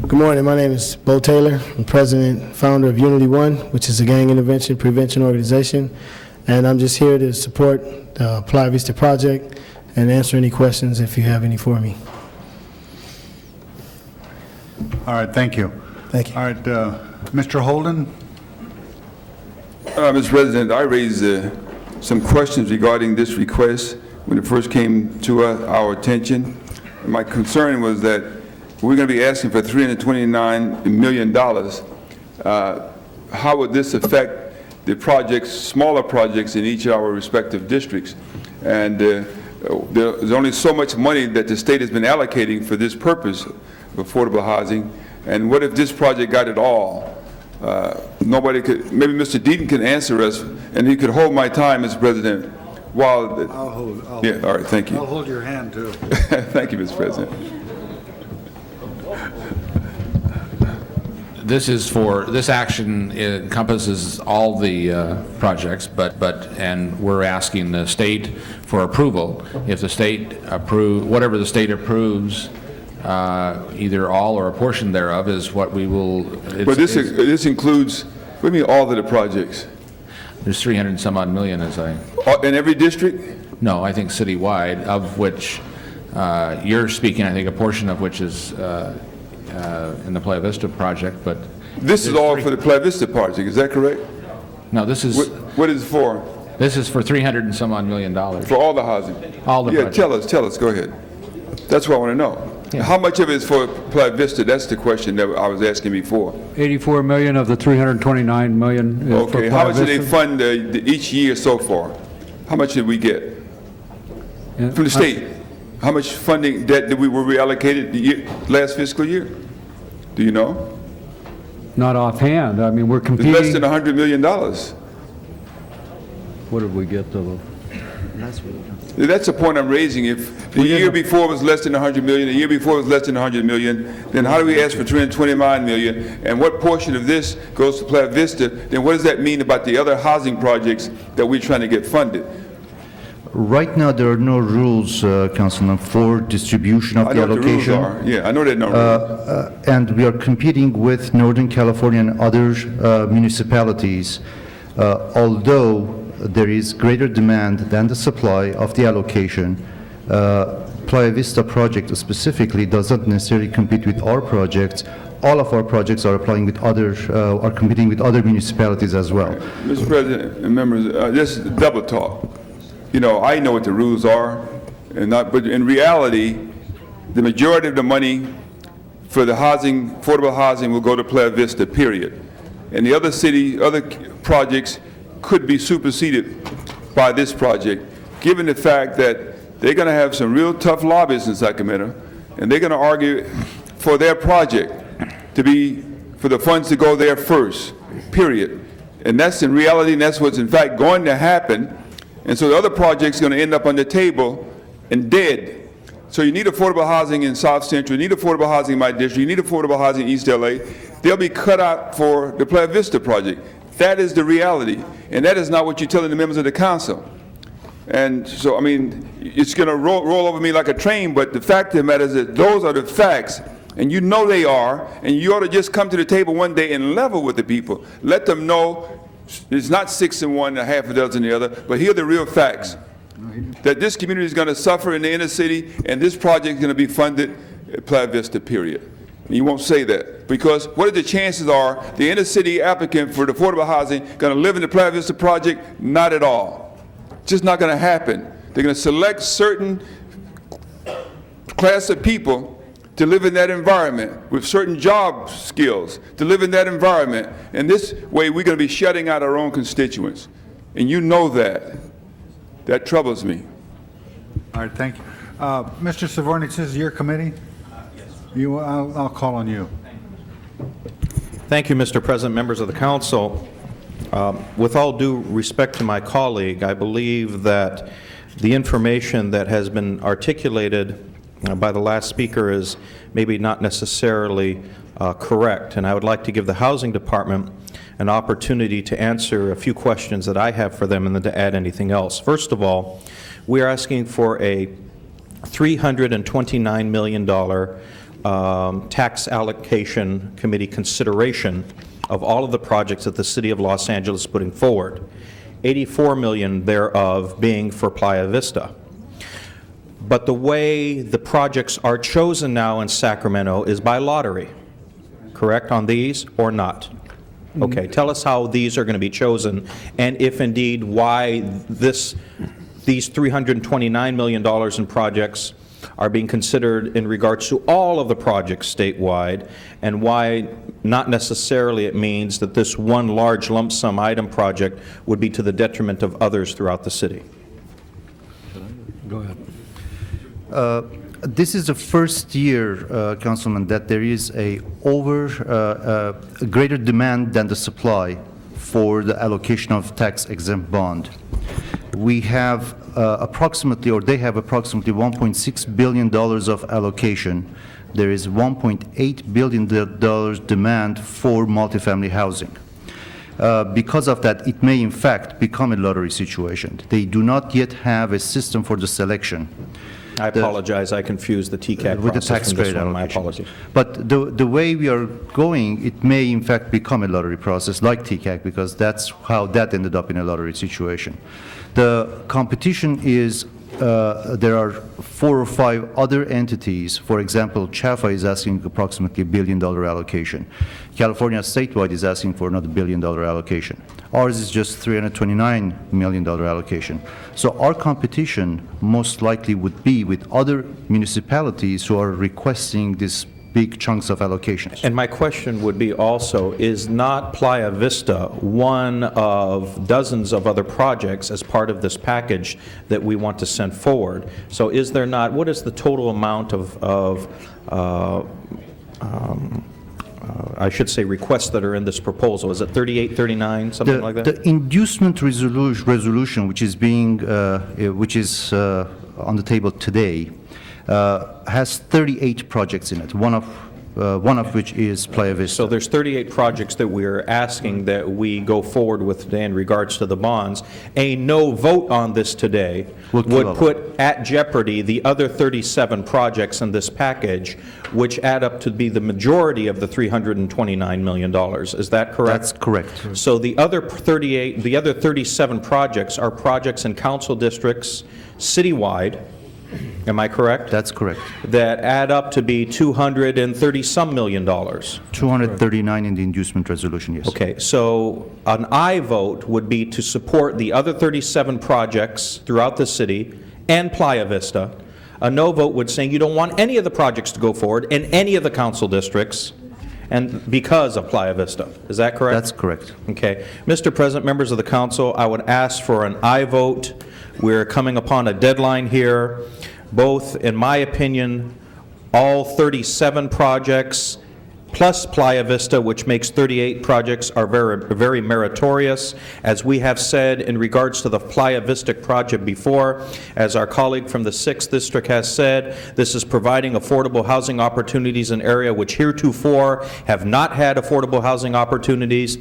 Good morning. My name is Bo Taylor. I'm president and founder of Unity One, which is a gang intervention prevention organization. And I'm just here to support the Playa Vista project and answer any questions if you have any for me. All right, thank you. Thank you. All right, Mr. Holden? Mr. President, I raised some questions regarding this request when it first came to our attention. And my concern was that we're going to be asking for $329 million. How would this affect the projects, smaller projects in each of our respective districts? And there's only so much money that the state has been allocating for this purpose of affordable housing. And what if this project got it all? Nobody could, maybe Mr. Deaton can answer us, and he could hold my time, Mr. President, while... yeah, all right, thank you. I'll hold your hand, too. Thank you, Mr. President. This action encompasses all the projects, and we're asking the state for approval. If the state whatever the state approves, either all or a portion thereof is what we will. But this includes, what do you mean all of the projects? There's 300 and some odd million, as I. In every district? No, I think citywide, of which you're speaking. I think a portion of which is. In the Playa Vista project, but... This is all for the Playa Vista project, is that correct? No, this is... What is it for? This is for $300 and some odd million. For all the housing? All the projects. Tell us, go ahead. That's what I want to know. Yeah. How much of it is for Playa Vista? That's the question that I was asking before. 84 million of the 329 million. Okay, how much did they fund each year so far? How much did we get? Yeah. From the state? How much funding that we were reallocated last fiscal year? Do you know? Not offhand. I mean, we're competing. It's less than $100 million. What did we get to? That's the point I'm raising. If the year before was less than 100 million, the year before was less than 100 million, then how do we ask for 329 million? And what portion of this goes to Playa Vista? Then what does that mean about the other housing projects that we're trying to get funded? Right now, there are no rules, Councilman, for distribution of the allocation. I know what the rules are. Yeah, I know there are no rules. And we are competing with Northern California and other municipalities, although there is greater demand than the supply of the allocation. Playa Vista project specifically doesn't necessarily compete with our projects. All of our projects are applying with are competing with other municipalities as well. Mr. President and members, this is double talk. You know, I know what the rules are, but in reality, the majority of the money for the housing, affordable housing, will go to Playa Vista, period. And the other projects could be superseded by this project, given the fact that they're going to have some real tough lobbyists in Sacramento, and they're going to argue for their project for the funds to go there first, period. And that's in reality, and that's what's in fact going to happen. And so the other projects are going to end up on the table and dead. So you need affordable housing in South Central, you need affordable housing in my district, you need affordable housing in East LA. They'll be cut out for the Playa Vista project. That is the reality. And that is not what you're telling the members of the council. And so, I mean, it's going to roll over me like a train, but the fact of the matter is that those are the facts. And you know they are, and you ought to just come to the table one day and level with the people. Let them know it's not 6 and 1 and a half a dozen the other, but here are the real facts. That this community is going to suffer in the inner city, and this project is going to be funded at Playa Vista, period. And you won't say that, because what are the chances are the inner city applicant for the affordable housing going to live in the Playa Vista project? Not at all. Just not going to happen. They're going to select certain class of people to live in that environment with certain job skills, to live in that environment. And this way we're going to be shutting out our own constituents. And you know that. That troubles me. All right, thank you. Mr. Savorny, this is your committee? Yes. I'll call on you. Thank you, Mr. President, members of the council. With all due respect to my colleague, I believe that the information that has been articulated by the last speaker is maybe not necessarily correct, and I would like to give the Housing Department an opportunity to answer a few questions that I have for them and then to add anything else. First of all, we are asking for a $329 million tax allocation committee consideration of all of the projects that the City of Los Angeles is putting forward, 84 million thereof being for Playa Vista. But the way the projects are chosen now in Sacramento is by lottery, correct, on these or not? Okay, tell us how these are going to be chosen, and if indeed why these $329 million in projects are being considered in regards to all of the projects statewide, and why not necessarily it means that this one large lump sum item project would be to the detriment of others throughout the city. Go ahead. This is the first year, Councilman, that there is a greater demand than the supply for the allocation of tax-exempt bond. We have approximately, or they have approximately $1.6 billion of allocation. There is $1.8 billion demand for multifamily housing. Because of that, it may in fact become a lottery situation. They do not yet have a system for the selection. I apologize, I confused the TCAC with the process tax from this credit one. My allocation. apologies. But the way we are going, it may in fact become a lottery process like TCAC, because that's how that ended up in a lottery situation. The competition is, there are 4 or 5 other entities. For example, CHAFA is asking approximately $1 billion allocation. California statewide is asking for another $1 billion allocation. Ours is just $329 million allocation. So our competition most likely would be with other municipalities who are requesting this big chunks of allocations. And my question would be also, is not Playa Vista one of dozens of other projects as part of this package that we want to send forward? So is there not, what is the total amount I should say requests that are in this proposal? Is it 38, 39, something like that? The inducement resolution, which is being, on the table today, has 38 projects in it, one of which is Playa Vista. So there's 38 projects that we're asking that we go forward with today in regards to the bonds. A no vote on this today would put at jeopardy the other 37 projects in this package, which add up to be the majority of the $329 million. Is that correct? That's correct. So the other 37 projects are projects in council districts citywide. Am I correct? That's correct. That add up to be $230-some million. 239 in the inducement resolution, yes. Okay, so an aye vote would be to support the other 37 projects throughout the city and Playa Vista. A no vote would say you don't want any of the projects to go forward in any of the council districts, and because of Playa Vista. Is that correct? That's correct. Okay. Mr. President, members of the council, I would ask for an aye vote. We're coming upon a deadline here. Both, in my opinion, all 37 projects plus Playa Vista, which makes 38 projects, are very meritorious. As we have said in regards to the Playa Vista project before, as our colleague from the 6th District has said, this is providing affordable housing opportunities in an area which heretofore have not had affordable housing opportunities.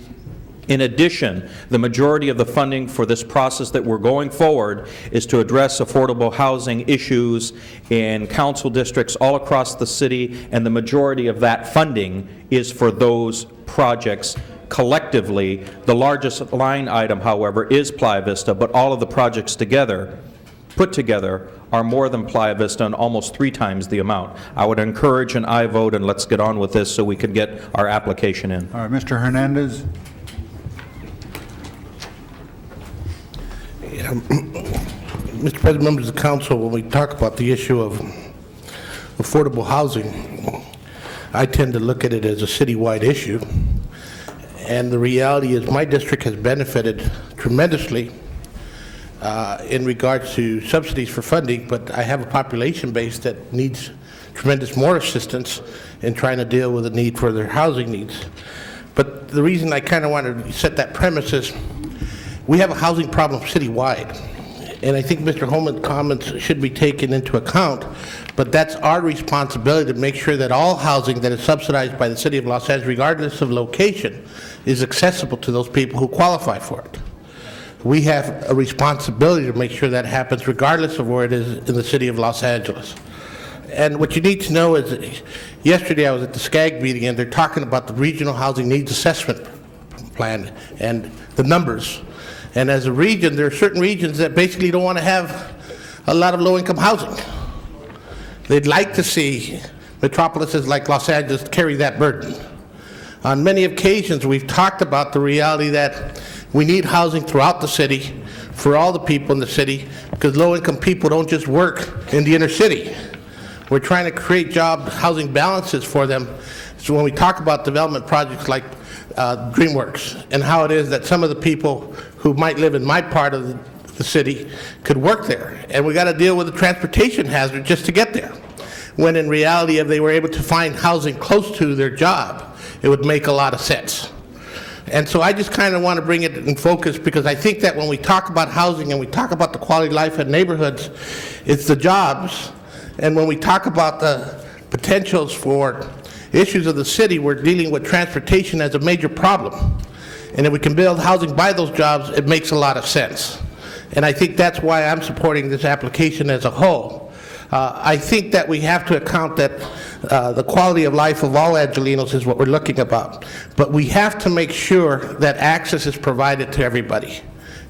In addition, the majority of the funding for this process that we're going forward is to address affordable housing issues in council districts all across the city, and the majority of that funding is for those projects collectively. The largest line item, however, is Playa Vista, but all of the projects together, put together, are more than Playa Vista and almost 3 times the amount. I would encourage an aye vote, and let's get on with this so we can get our application in. All right, Mr. Hernandez. Mr. President, members of the council, when we talk about the issue of affordable housing, I tend to look at it as a citywide issue. And the reality is my district has benefited tremendously in regards to subsidies for funding, but I have a population base that needs tremendous more assistance in trying to deal with the need for their housing needs. But the reason I kind of want to set that premise is we have a housing problem citywide, and I think Mr. Holman's comments should be taken into account, but that's our responsibility to make sure that all housing that is subsidized by the City of Los Angeles, regardless of location, is accessible to those people who qualify for it. we have a responsibility to make sure that happens regardless of where it is in the city of Los Angeles. And what you need to know is, yesterday I was at the SCAG meeting, and they're talking about the Regional Housing Needs Assessment Plan and the numbers. And as a region, there are certain regions that basically don't want to have a lot of low-income housing. They'd like to see metropolises like Los Angeles carry that burden. On many occasions, we've talked about the reality that we need housing throughout the city for all the people in the city, because low-income people don't just work in the inner city. We're trying to create job housing balances for them. So when we talk about development projects like DreamWorks, and how it is that some of the people who might live in my part of the city could work there, and we got to deal with the transportation hazard just to get there, when in reality, if they were able to find housing close to their job, it would make a lot of sense. And so I just kind of want to bring it in focus, because I think that when we talk about housing and we talk about the quality of life in neighborhoods, it's the jobs. And when we talk about the potentials for issues of the city, we're dealing with transportation as a major problem. And if we can build housing by those jobs, it makes a lot of sense. And I think that's why I'm supporting this application as a whole. I think that we have to account that the quality of life of all Angelenos is what we're looking about. But we have to make sure that access is provided to everybody.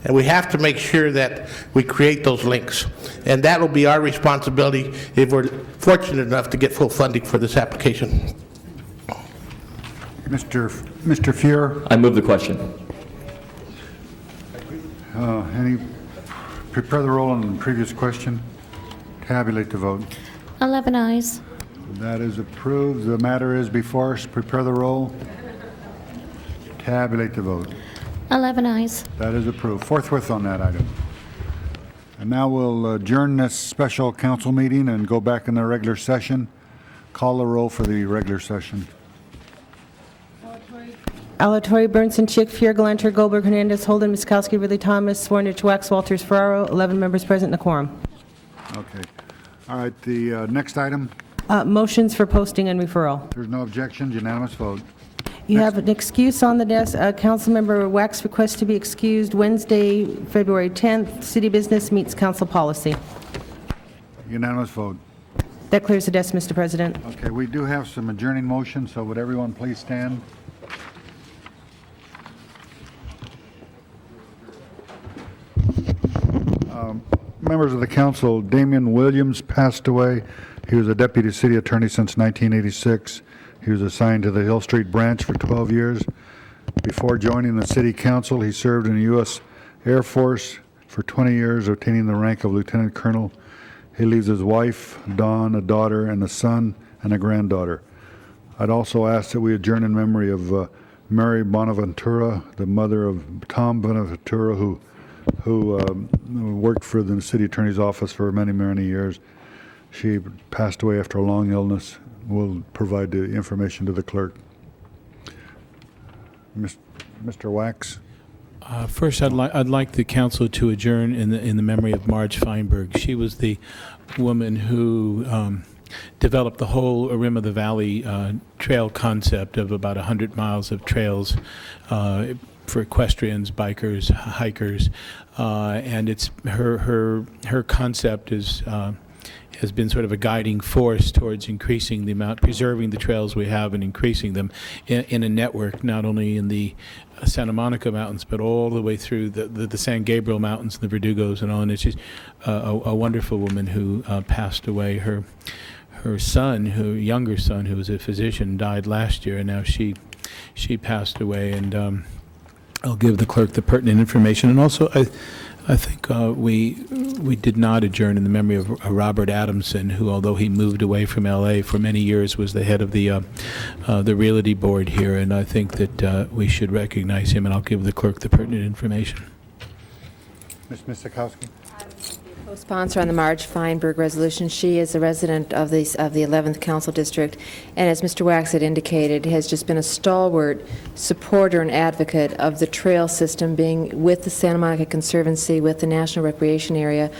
And we have to make sure that we create those links. And that will be our responsibility if we're fortunate enough to get full funding for this application. Mr. Fuhr? I move the question. Prepare the roll on the previous question. Tabulate the vote. 11 ayes. That is approved. The matter is before us. Prepare the roll. Tabulate the vote. 11 ayes. That is approved. Forthwith on that item. And now we'll adjourn this special council meeting and go back in the regular session. Call the roll for the regular session. Alatorre, Bernson, Chick, Fuhr, Galanter, Goldberg, Hernandez, Holden, Miskowski, Ridley Thomas, Swornich, Wax, Walters, Ferraro, 11 members present in the quorum. Okay. All right, the next item. Motions for posting and referral. There's no objections, unanimous vote. You have an excuse on the desk. Councilmember Wax requests to be excused Wednesday, February 10th. City business meets council policy. Unanimous vote. That clears the desk, Mr. President. Okay, we do have some adjourning motions, so would everyone please stand? Members of the council, Damian Williams passed away. He was a deputy city attorney since 1986. He was assigned to the Hill Street branch for 12 years. Before joining the city council, he served in the U.S. Air Force for 20 years, obtaining the rank of lieutenant colonel. He leaves his wife, Dawn, a daughter, and a son, and a granddaughter. I'd also ask that we adjourn in memory of Mary Bonaventura, the mother of Tom Bonaventura, who worked for the city attorney's office for many, many years. She passed away after a long illness. We'll provide the information to the clerk. Mr. Wax? First, I'd like the council to adjourn in the memory of Marge Feinberg. She was the woman who developed the whole Rim of the Valley trail concept of about 100 miles of trails for equestrians, bikers, hikers, and it's her concept has been sort of a guiding force towards increasing the amount, preserving the trails we have and increasing them in a network, not only in the Santa Monica Mountains, but all the way through the San Gabriel Mountains and the Verdugos and all. And it's just a wonderful woman who passed away. Her younger son, who was a physician, died last year, and now she passed away. And I'll give the clerk the pertinent information. And also, I think we did not adjourn in the memory of Robert Adamson, who, although he moved away from L.A. for many years, was the head of the Realty Board here, and I think that we should recognize him, and I'll give the clerk the pertinent information. Ms. Miskowski? Co-sponsor on the Marge Feinberg resolution. She is a resident of the 11th Council District, and as Mr. Wax had indicated, has just been a stalwart supporter and advocate of the trail system, being with the Santa Monica Conservancy, with the National Recreation Area,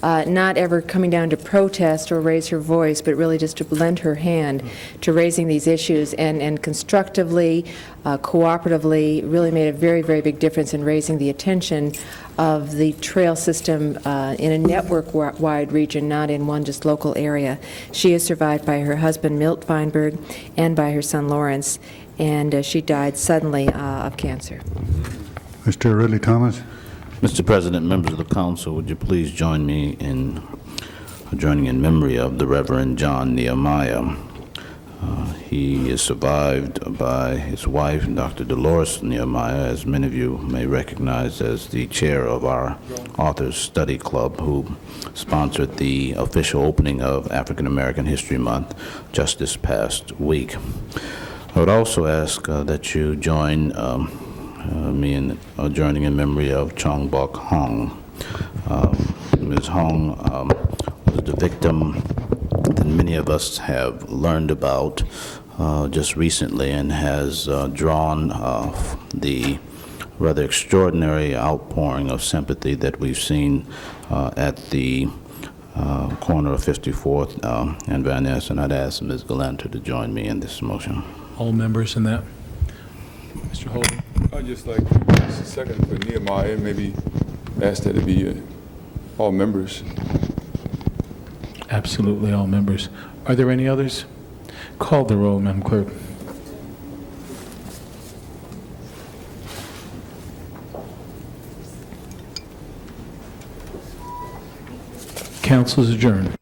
not ever coming down to protest or raise her voice, but really just to lend her hand to raising these issues, and constructively, cooperatively, really made a very, very big difference in raising the attention of the trail system in a network-wide region, not in one just local area. She is survived by her husband, Milt Feinberg, and by her son, Lawrence, and she died suddenly of cancer. Mr. Ridley Thomas? Mr. President, members of the council, would you please join me in joining in memory of the Reverend John Nehemiah. He is survived by his wife, Dr. Dolores Nehemiah, as many of you may recognize as the chair of our Authors Study Club, who sponsored the official opening of African American History Month just this past week. I would also ask that you join me in joining in memory of Chong Bok Hong. Ms. Hong was the victim that many of us have learned about just recently, and has drawn the rather extraordinary outpouring of sympathy that we've seen at the corner of 54th and Van Ness, and I'd ask Ms. Galanter to join me in this motion. All members in that? Mr. Holden? I'd just like to ask a second for Nehemiah, maybe ask that it be all members. Absolutely, all members. Are there any others? Call the roll, Madam Clerk. Council is adjourned.